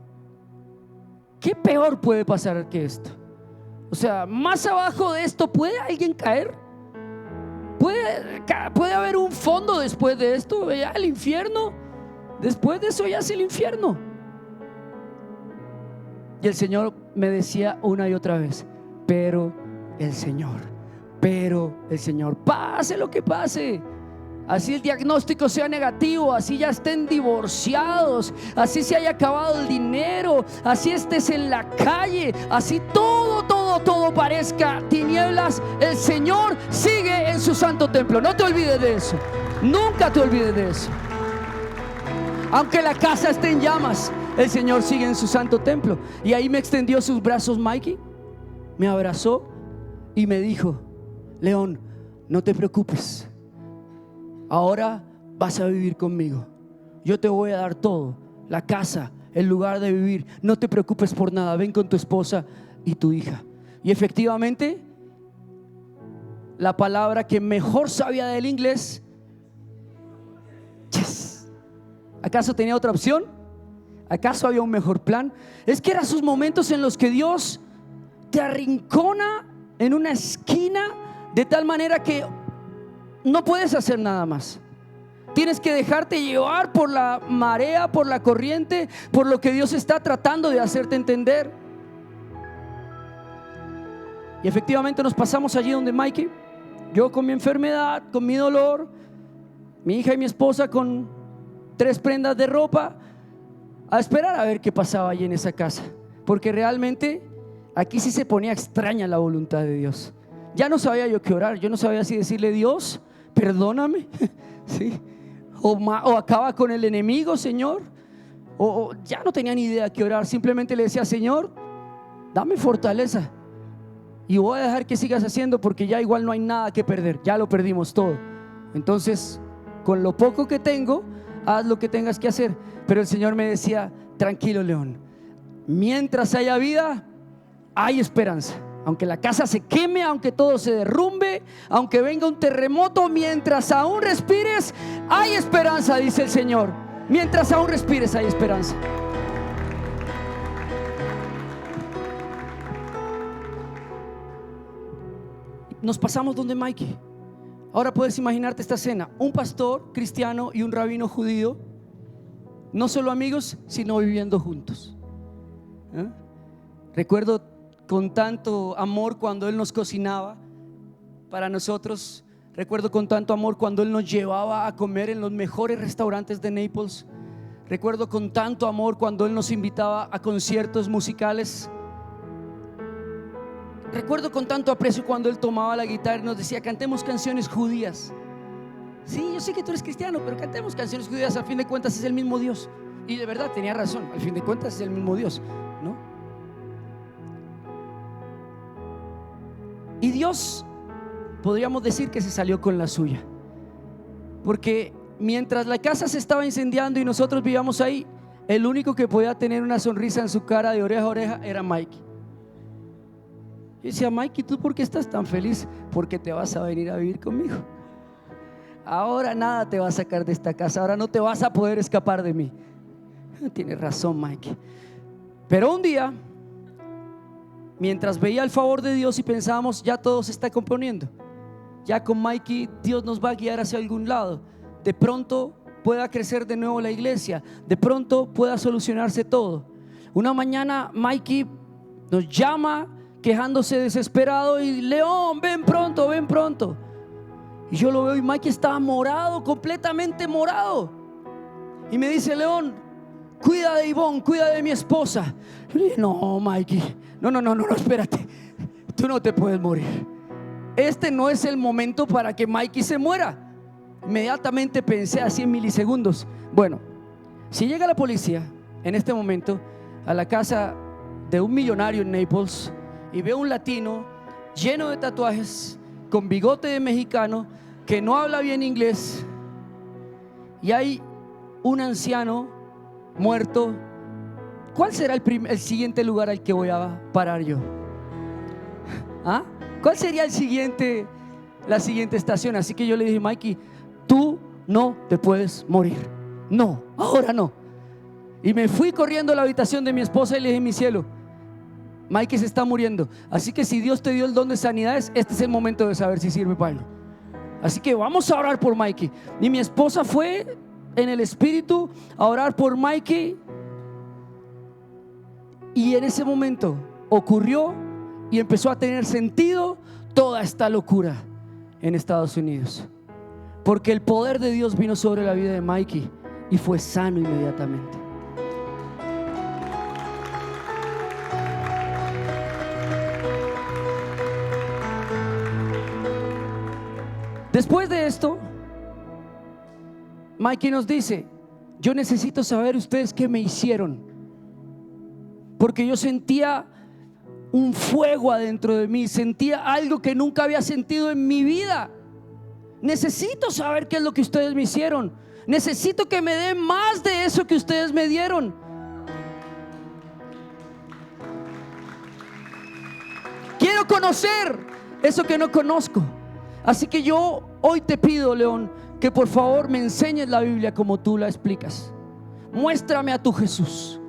[SPEAKER 1] ¿qué peor puede pasar que esto? O sea, más abajo de esto, ¿puede alguien caer? ¿Puede haber un fondo después de esto? ¿Ya el infierno? Después de eso ya es el infierno. Y el Señor me decía una y otra vez: pero el Señor, pase lo que pase, así el diagnóstico sea negativo, así ya estén divorciados, así se haya acabado el dinero, así estés en la calle, así todo parezca tinieblas, el Señor sigue en su santo templo. No te olvides de eso, nunca te olvides de eso. Aunque la casa esté en llamas, el Señor sigue en su santo templo. Y ahí me extendió sus brazos Mikey, me abrazó y me dijo: León, no te preocupes, ahora vas a vivir conmigo. Yo te voy a dar todo, la casa, el lugar de vivir. No te preocupes por nada, ven con tu esposa y tu hija. Y efectivamente, la palabra que mejor sabía del inglés, yes. ¿Acaso tenía otra opción? ¿Acaso había un mejor plan? Es que eran sus momentos en los que Dios te arrincona en una esquina de tal manera que no puedes hacer nada más. Tienes que dejarte llevar por la marea, por la corriente, por lo que Dios está tratando de hacerte entender. Y efectivamente nos pasamos allí donde Mikey, yo con mi enfermedad, con mi dolor, mi hija y mi esposa con 3 prendas de ropa, a esperar a ver qué pasaba allí en esa casa. Porque realmente aquí sí se ponía extraña la voluntad de Dios. Ya no sabía yo qué orar, yo no sabía si decirle: Dios, perdóname, ¿sí? O acaba con el enemigo, Señor. O ya no tenía ni idea qué orar. Simplemente le decía: Señor, dame fortaleza y voy a dejar que sigas haciendo, porque ya igual no hay nada que perder, ya lo perdimos todo. Entonces, con lo poco que tengo, haz lo que tengas que hacer. Pero el Señor me decía: tranquilo, León, mientras haya vida, hay esperanza. Aunque la casa se queme, aunque todo se derrumbe, aunque venga un terremoto, mientras aún respires, hay esperanza, dice el Señor. Mientras aún respires, hay esperanza. Nos pasamos donde Mikey. Ahora puedes imaginarte esta escena: un pastor cristiano y un rabino judío, no solo amigos, sino viviendo juntos. Recuerdo con tanto amor cuando él nos cocinaba para nosotros. Recuerdo con tanto amor cuando él nos llevaba a comer en los mejores restaurantes de Naples. Recuerdo con tanto amor cuando él nos invitaba a conciertos musicales. Recuerdo con tanto aprecio cuando él tomaba la guitarra y nos decía: cantemos canciones judías. Sí, yo sé que tú eres cristiano, pero cantemos canciones judías. Al fin de cuentas es el mismo Dios. Y de verdad tenía razón, al fin de cuentas es el mismo Dios, ¿no? Y Dios, podríamos decir que se salió con la suya, porque mientras la casa se estaba incendiando y nosotros vivíamos ahí, el único que podía tener una sonrisa en su cara de oreja a oreja era Mikey. Y decía: Mikey, ¿tú por qué estás tan feliz? Porque te vas a venir a vivir conmigo. Ahora nada te va a sacar de esta casa, ahora no te vas a poder escapar de mí. Tienes razón, Mikey. Pero un día, mientras veía el favor de Dios y pensábamos: ya todo se está componiendo, ya con Mikey Dios nos va a guiar hacia algún lado, de pronto pueda crecer de nuevo la iglesia, de pronto pueda solucionarse todo. Una mañana Mikey nos llama quejándose desesperado y: León, ven pronto, ven pronto. Y yo lo veo y Mikey estaba morado, completamente morado. Y me dice: León, cuida de Ivonne, cuida de mi esposa. Yo le dije: no, Mikey, no, espérate, tú no te puedes morir. Este no es el momento para que Mikey se muera. Inmediatamente pensé así en milisegundos: bueno, si llega la policía en este momento a la casa de un millonario en Naples y ve un latino lleno de tatuajes, con bigote de mexicano, que no habla bien inglés, y hay un anciano muerto, ¿cuál será el siguiente lugar al que voy a parar yo? ¿Ah? ¿Cuál sería la siguiente estación? Así que yo le dije: Mikey, tú no te puedes morir. No, ahora no. Y me fui corriendo a la habitación de mi esposa y le dije: mi cielo, Mikey se está muriendo. Así que si Dios te dio el don de sanidades, este es el momento de saber si sirve para él. Así que vamos a orar por Mikey. Y mi esposa fue en el espíritu a orar por Mikey. Y en ese momento ocurrió y empezó a tener sentido toda esta locura en Estados Unidos, porque el poder de Dios vino sobre la vida de Mikey y fue sano inmediatamente. Después de esto, Mikey nos dice: yo necesito saber ustedes qué me hicieron, porque yo sentía un fuego adentro de mí, sentía algo que nunca había sentido en mi vida. Necesito saber qué es lo que ustedes me hicieron. Necesito que me den más de eso que ustedes me dieron. Quiero conocer eso que no conozco. Así que yo hoy te pido, León, que por favor me enseñes la Biblia como tú la explicas. Muéstrame a tu Jesús,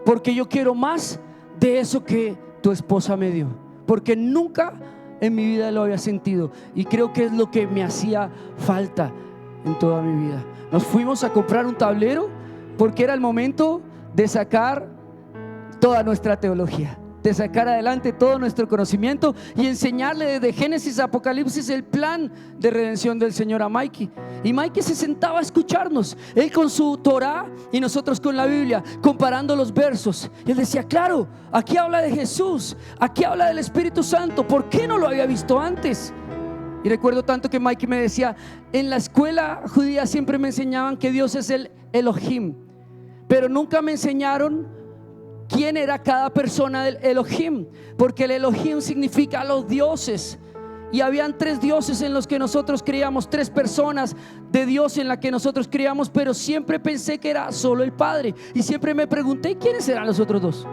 [SPEAKER 1] porque yo quiero más de eso que tu esposa me dio, porque nunca en mi vida lo había sentido, y creo que es lo que me hacía falta en toda mi vida. Nos fuimos a comprar un tablero porque era el momento de sacar toda nuestra teología, de sacar adelante todo nuestro conocimiento y enseñarle desde Génesis a Apocalipsis el plan de redención del Señor a Mikey. Y Mikey se sentaba a escucharnos, él con su Torah y nosotros con la Biblia, comparando los versos. Y él decía: claro, aquí habla de Jesús, aquí habla del Espíritu Santo, ¿por qué no lo había visto antes? Y recuerdo tanto que Mikey me decía: en la escuela judía siempre me enseñaban que Dios es el Elohim, pero nunca me enseñaron quién era cada persona del Elohim, porque el Elohim significa los dioses, y habían 3 dioses en los que nosotros creíamos, 3 personas de Dios en las que nosotros creíamos, pero siempre pensé que era solo el Padre, y siempre me pregunté: ¿quiénes eran los otros 2?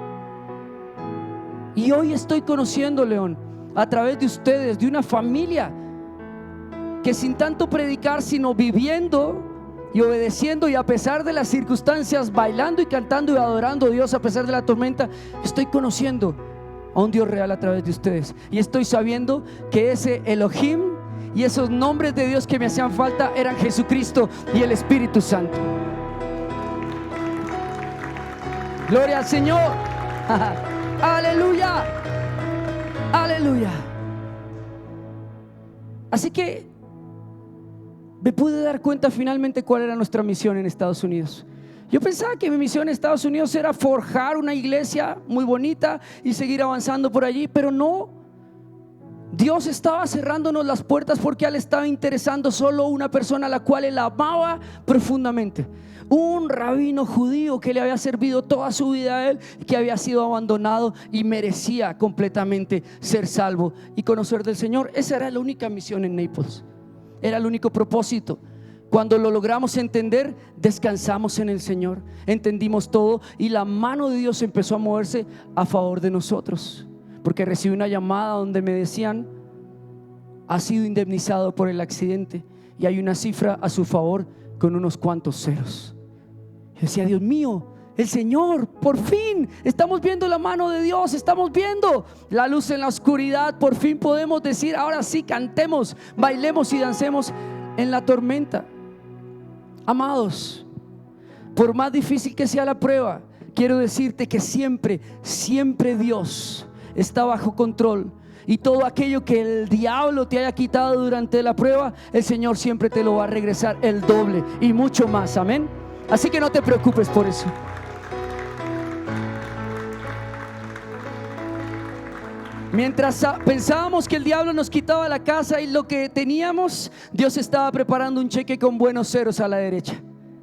[SPEAKER 1] Y hoy estoy conociendo, León, a través de ustedes, de una familia que sin tanto predicar, sino viviendo y obedeciendo, y a pesar de las circunstancias, bailando y cantando y adorando a Dios a pesar de la tormenta, estoy conociendo a un Dios real a través de ustedes, y estoy sabiendo que ese Elohim y esos nombres de Dios que me hacían falta eran Jesucristo y el Espíritu Santo. Gloria al Señor. Aleluya, aleluya. Así que me pude dar cuenta finalmente cuál era nuestra misión en Estados Unidos. Yo pensaba que mi misión en Estados Unidos era forjar una iglesia muy bonita y seguir avanzando por allí, pero no. Dios estaba cerrándonos las puertas porque a Él estaba interesando solo una persona a la cual Él amaba profundamente. Un rabino judío que le había servido toda su vida a Él, que había sido abandonado y merecía completamente ser salvo y conocer del Señor. Esa era la única misión en Naples. Era el único propósito. Cuando lo logramos entender, descansamos en el Señor, entendimos todo, y la mano de Dios empezó a moverse a favor de nosotros, porque recibí una llamada donde me decían: ha sido indemnizado por el accidente, y hay una cifra a su favor con unos cuantos ceros. Yo decía: Dios mío, el Señor, por fin estamos viendo la mano de Dios, estamos viendo la luz en la oscuridad. Por fin podemos decir: ahora sí, cantemos, bailemos y dancemos en la tormenta. Amados, por más difícil que sea la prueba, quiero decirte que siempre, siempre Dios está bajo control, y todo aquello que el diablo te haya quitado durante la prueba, el Señor siempre te lo va a regresar el doble y mucho más. Amén. Así que no te preocupes por eso. Mientras pensábamos que el diablo nos quitaba la casa y lo que teníamos, Dios estaba preparando un cheque con buenos ceros a la derecha.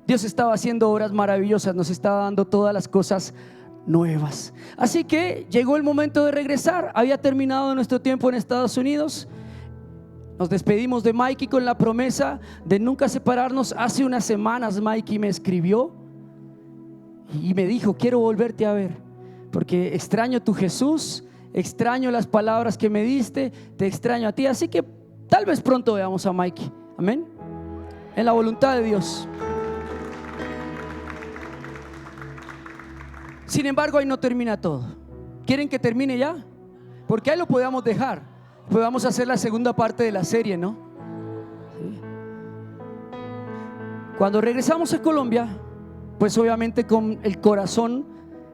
[SPEAKER 1] Dios estaba haciendo obras maravillosas, nos estaba dando todas las cosas nuevas. Así que llegó el momento de regresar. Había terminado nuestro tiempo en Estados Unidos. Nos despedimos de Mikey con la promesa de nunca separarnos. Hace unas semanas Mikey me escribió y me dijo: quiero volverte a ver, porque extraño tu Jesús, extraño las palabras que me diste, te extraño a ti. Así que tal vez pronto veamos a Mikey. Amén. En la voluntad de Dios. Sin embargo, ahí no termina todo. ¿Quieren que termine ya? Porque ahí lo podamos dejar. Podamos hacer la segunda parte de la serie, ¿no? Sí. Cuando regresamos a Colombia, pues obviamente con el corazón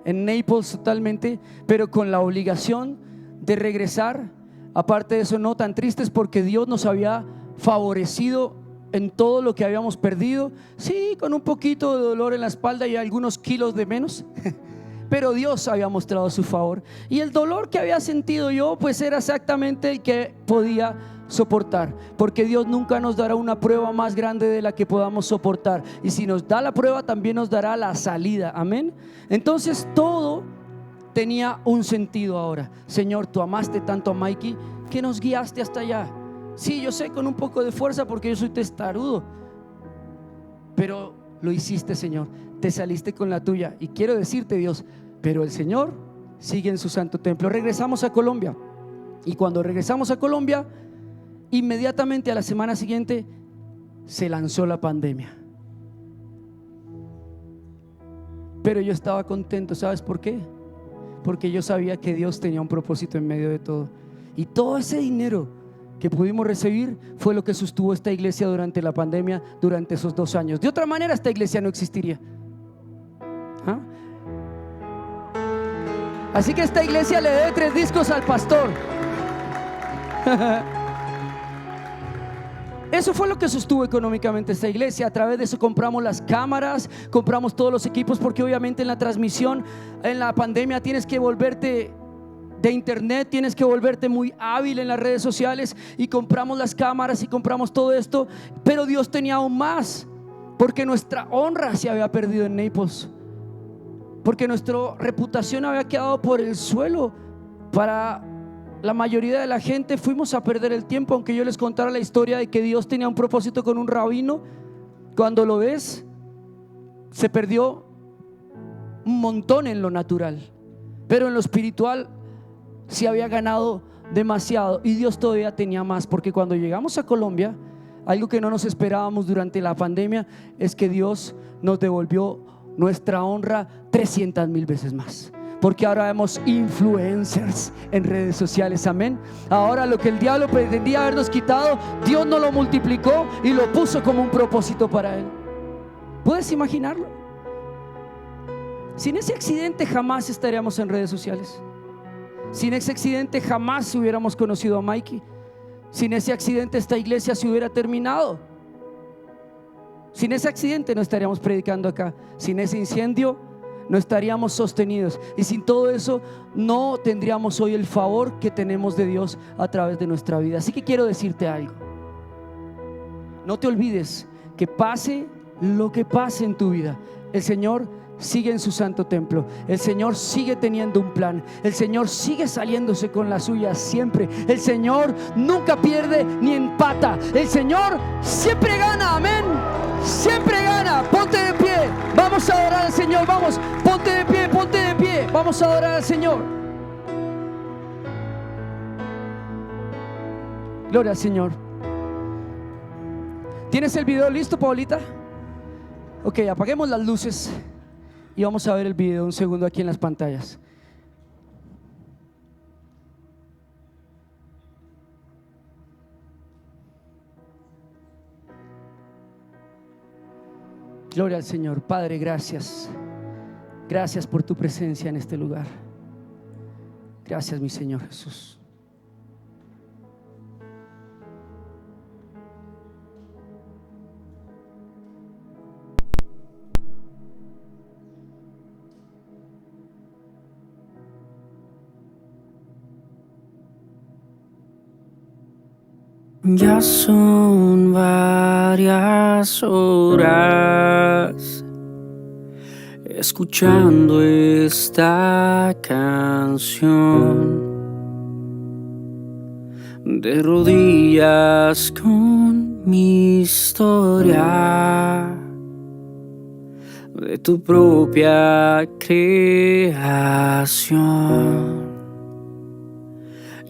[SPEAKER 1] en Naples totalmente, pero con la obligación de regresar. Aparte de eso, no tan tristes, porque Dios nos había favorecido en todo lo que habíamos perdido. Sí, con un poquito de dolor en la espalda y algunos kilos de menos. Pero Dios había mostrado su favor. Y el dolor que había sentido yo, pues era exactamente el que podía soportar, porque Dios nunca nos dará una prueba más grande de la que podamos soportar. Y si nos da la prueba, también nos dará la salida. Amén. Entonces todo tenía un sentido ahora. Señor, tú amaste tanto a Mikey que nos guiaste hasta allá. Sí, yo sé, con un poco de fuerza, porque yo soy testarudo, pero lo hiciste, Señor. Te saliste con la tuya. Y quiero decirte, Dios, pero el Señor sigue en su santo templo. Regresamos a Colombia. Y cuando regresamos a Colombia, inmediatamente a la semana siguiente se lanzó la pandemia. Pero yo estaba contento. ¿Sabes por qué? Porque yo sabía que Dios tenía un propósito en medio de todo. Y todo ese dinero que pudimos recibir fue lo que sostuvo esta iglesia durante la pandemia, durante esos 2 años. De otra manera, esta iglesia no existiría. ¿Ah? Así que esta iglesia le debe 3 discos al pastor. Eso fue lo que sostuvo económicamente esta iglesia. A través de eso compramos las cámaras, compramos todos los equipos, porque obviamente en la transmisión, en la pandemia, tienes que volverte de internet, tienes que volverte muy hábil en las redes sociales. Y compramos las cámaras y compramos todo esto. Pero Dios tenía aún más, porque nuestra honra se había perdido en Naples, porque nuestra reputación había quedado por el suelo. Para la mayoría de la gente fuimos a perder el tiempo. Aunque yo les contara la historia de que Dios tenía un propósito con un rabino, cuando lo ves, se perdió un montón en lo natural, pero en lo espiritual se había ganado demasiado. Y Dios todavía tenía más, porque cuando llegamos a Colombia, algo que no nos esperábamos durante la pandemia es que Dios nos devolvió nuestra honra 300,000 veces más, porque ahora vemos influencers en redes sociales. Amén. Ahora lo que el diablo pretendía habernos quitado, Dios nos lo multiplicó y lo puso como un propósito para él. ¿Puedes imaginarlo? Sin ese accidente jamás estaríamos en redes sociales. Sin ese accidente jamás hubiéramos conocido a Mikey. Sin ese accidente esta iglesia se hubiera terminado. Sin ese accidente no estaríamos predicando acá. Sin ese incendio no estaríamos sostenidos. Y sin todo eso no tendríamos hoy el favor que tenemos de Dios a través de nuestra vida. Así que quiero decirte algo: no te olvides que pase lo que pase en tu vida, el Señor sigue en su santo templo. El Señor sigue teniendo un plan. El Señor sigue saliéndose con la suya siempre. El Señor nunca pierde ni empata. El Señor siempre gana. Amén. Siempre gana. Ponte de pie. Vamos a adorar al Señor. Vamos. Ponte de pie. Ponte de pie. Vamos a adorar al Señor. Gloria al Señor. ¿Tienes el video listo, Paulita? Ok, apaguemos las luces y vamos a ver el video un segundo aquí en las pantallas. Gloria al Señor. Padre, gracias. Gracias por tu presencia en este lugar. Gracias, mi Señor Jesús.
[SPEAKER 2] Ya son varias horas escuchando esta canción, de rodillas con mi historia, de tu propia creación.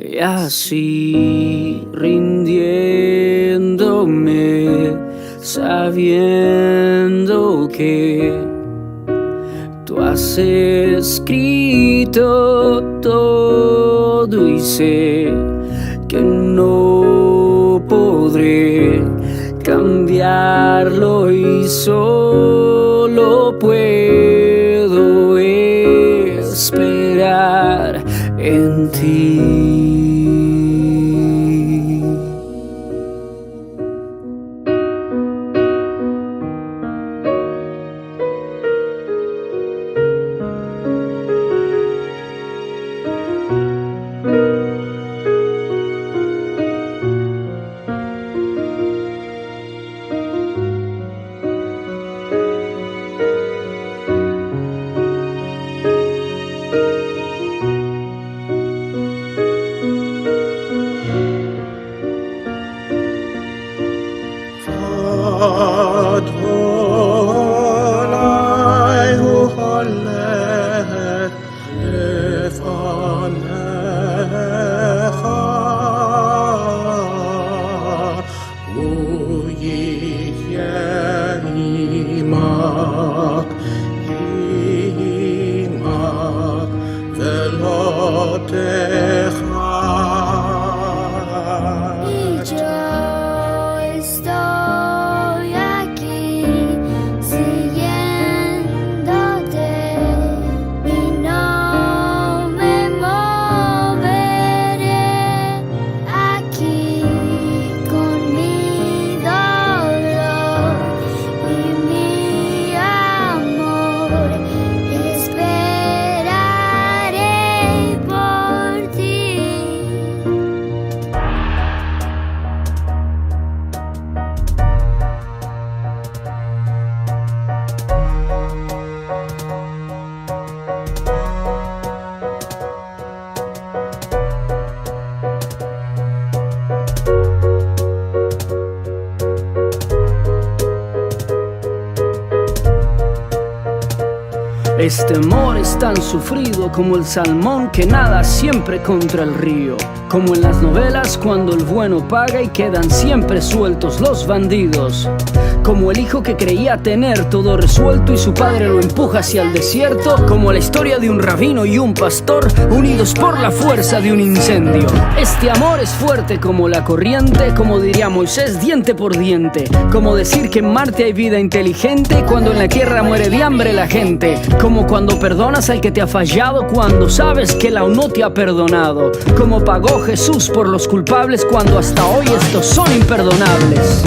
[SPEAKER 2] Y así rindiéndome, sabiendo que tú has escrito todo y sé que no podré cambiarlo y solo puedo esperar en ti.
[SPEAKER 3] Adonai hu halech lefanecha hu yihyeh imach velo techa.
[SPEAKER 2] Este amor es tan sufrido como el salmón que nada siempre contra el río, como en las novelas cuando el bueno paga y quedan siempre sueltos los bandidos, como el hijo que creía tener todo resuelto y su padre lo empuja hacia el desierto, como la historia de un rabino y un pastor unidos por la fuerza de un incendio. Este amor es fuerte como la corriente, como diría Moisés diente por diente, como decir que en Marte hay vida inteligente cuando en la tierra muere de hambre la gente, como cuando perdonas al que te ha fallado cuando sabes que él aún no te ha perdonado, como pagó Jesús por los culpables cuando hasta hoy estos son imperdonables.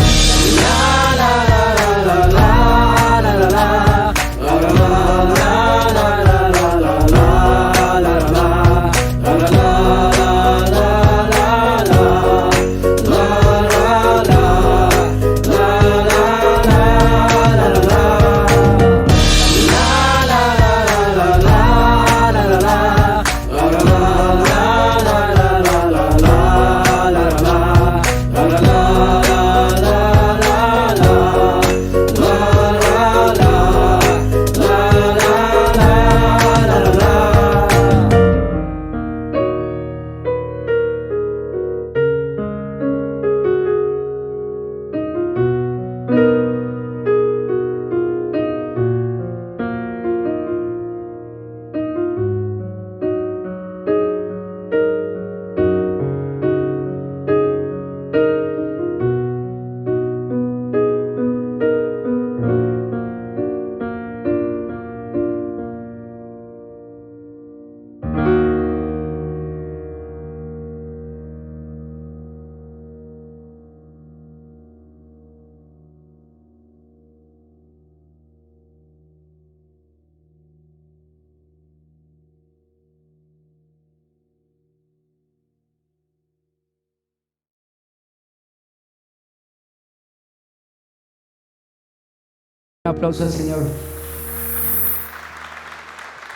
[SPEAKER 1] Un aplauso al Señor.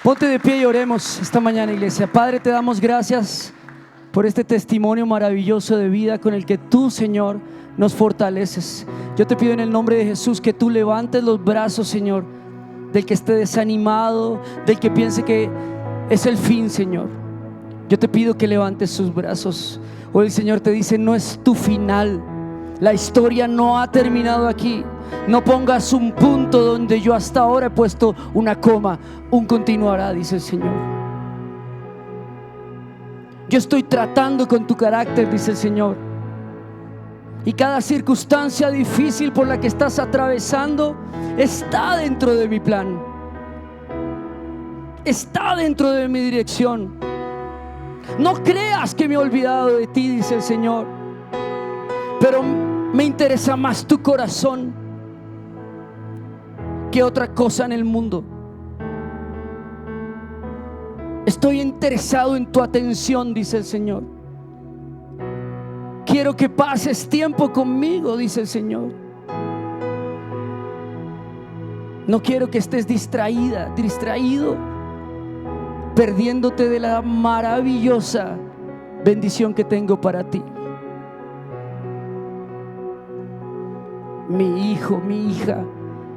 [SPEAKER 1] Ponte de pie y oremos esta mañana, iglesia. Padre, te damos gracias por este testimonio maravilloso de vida con el que tú, Señor, nos fortaleces. Yo te pido en el nombre de Jesús que tú levantes los brazos, Señor, del que esté desanimado, del que piense que es el fin, Señor. Yo te pido que levantes sus brazos. Hoy el Señor te dice: no es tu final. La historia no ha terminado aquí. No pongas un punto donde yo hasta ahora he puesto una coma. Un continuará, dice el Señor. Yo estoy tratando con tu carácter, dice el Señor. Y cada circunstancia difícil por la que estás atravesando está dentro de mi plan. Está dentro de mi dirección. No creas que me he olvidado de ti, dice el Señor. Pero me interesa más tu corazón que otra cosa en el mundo. Estoy interesado en tu atención, dice el Señor. Quiero que pases tiempo conmigo, dice el Señor. No quiero que estés distraído, perdiéndote de la maravillosa bendición que tengo para ti. Mi hijo, mi hija,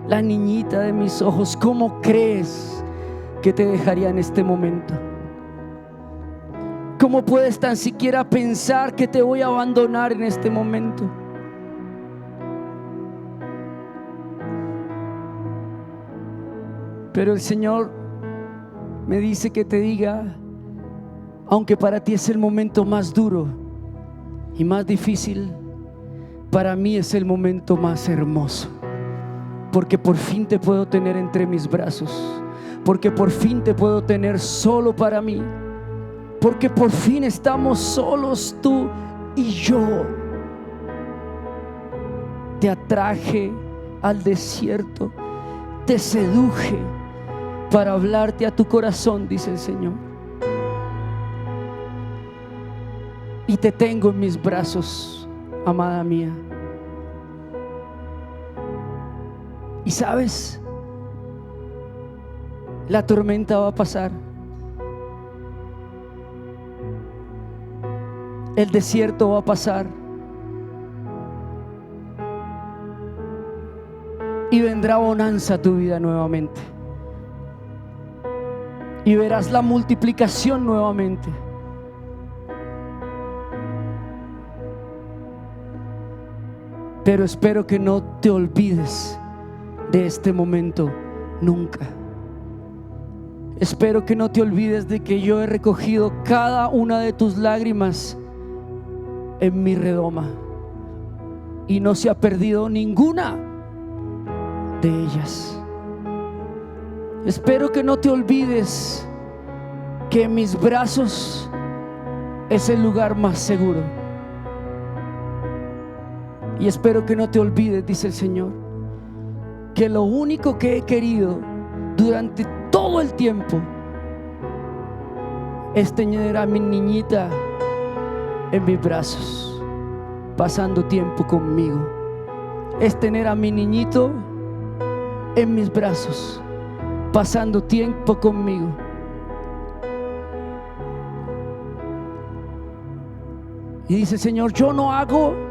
[SPEAKER 1] la niñita de mis ojos, ¿cómo crees que te dejaría en este momento? ¿Cómo puedes tan siquiera pensar que te voy a abandonar en este momento? Pero el Señor me dice que te diga, aunque para ti es el momento más duro y más difícil, para mí es el momento más hermoso, porque por fin te puedo tener entre mis brazos, porque por fin te puedo tener solo para mí, porque por fin estamos solos tú y yo. Te atraje al desierto, te seduje para hablarte a tu corazón, dice el Señor. Y te tengo en mis brazos, amada mía. Y sabes, la tormenta va a pasar. El desierto va a pasar. Y vendrá bonanza a tu vida nuevamente. Y verás la multiplicación nuevamente. Pero espero que no te olvides de este momento nunca. Espero que no te olvides de que yo he recogido cada una de tus lágrimas en mi redoma y no se ha perdido ninguna de ellas. Espero que no te olvides que mis brazos es el lugar más seguro. Y espero que no te olvides, dice el Señor, que lo único que he querido durante todo el tiempo es tener a mi niñita en mis brazos, pasando tiempo conmigo. Es tener a mi niñito en mis brazos, pasando tiempo conmigo. Y dice el Señor: yo no hago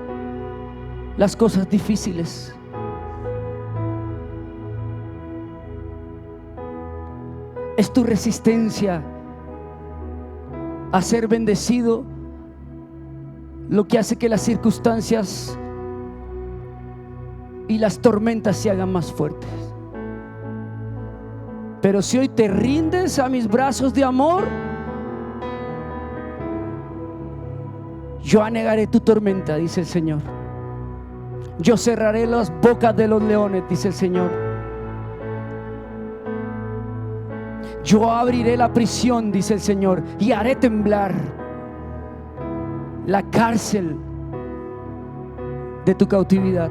[SPEAKER 1] las cosas difíciles. Es tu resistencia a ser bendecido lo que hace que las circunstancias y las tormentas se hagan más fuertes. Pero si hoy te rindes a mis brazos de amor, yo anegaré tu tormenta, dice el Señor. Yo cerraré las bocas de los leones, dice el Señor. Yo abriré la prisión, dice el Señor, y haré temblar la cárcel de tu cautividad.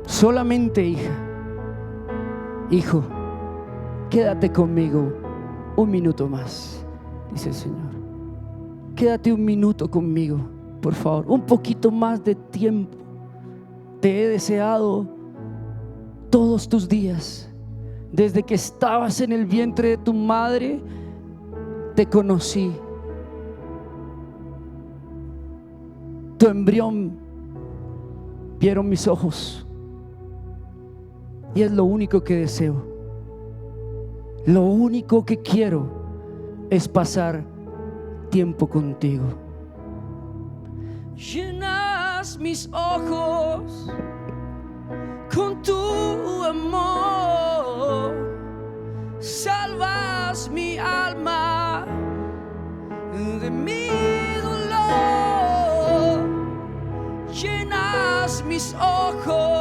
[SPEAKER 1] Solamente, hija, hijo, quédate conmigo un minuto más, dice el Señor. Quédate un minuto conmigo, por favor, un poquito más de tiempo. Te he deseado todos tus días. Desde que estabas en el vientre de tu madre, te conocí. Tu embrión vieron mis ojos. Y es lo único que deseo. Lo único que quiero es pasar tiempo contigo. Llenas mis ojos con tu amor, salvas mi alma de mi dolor. Llenas mis ojos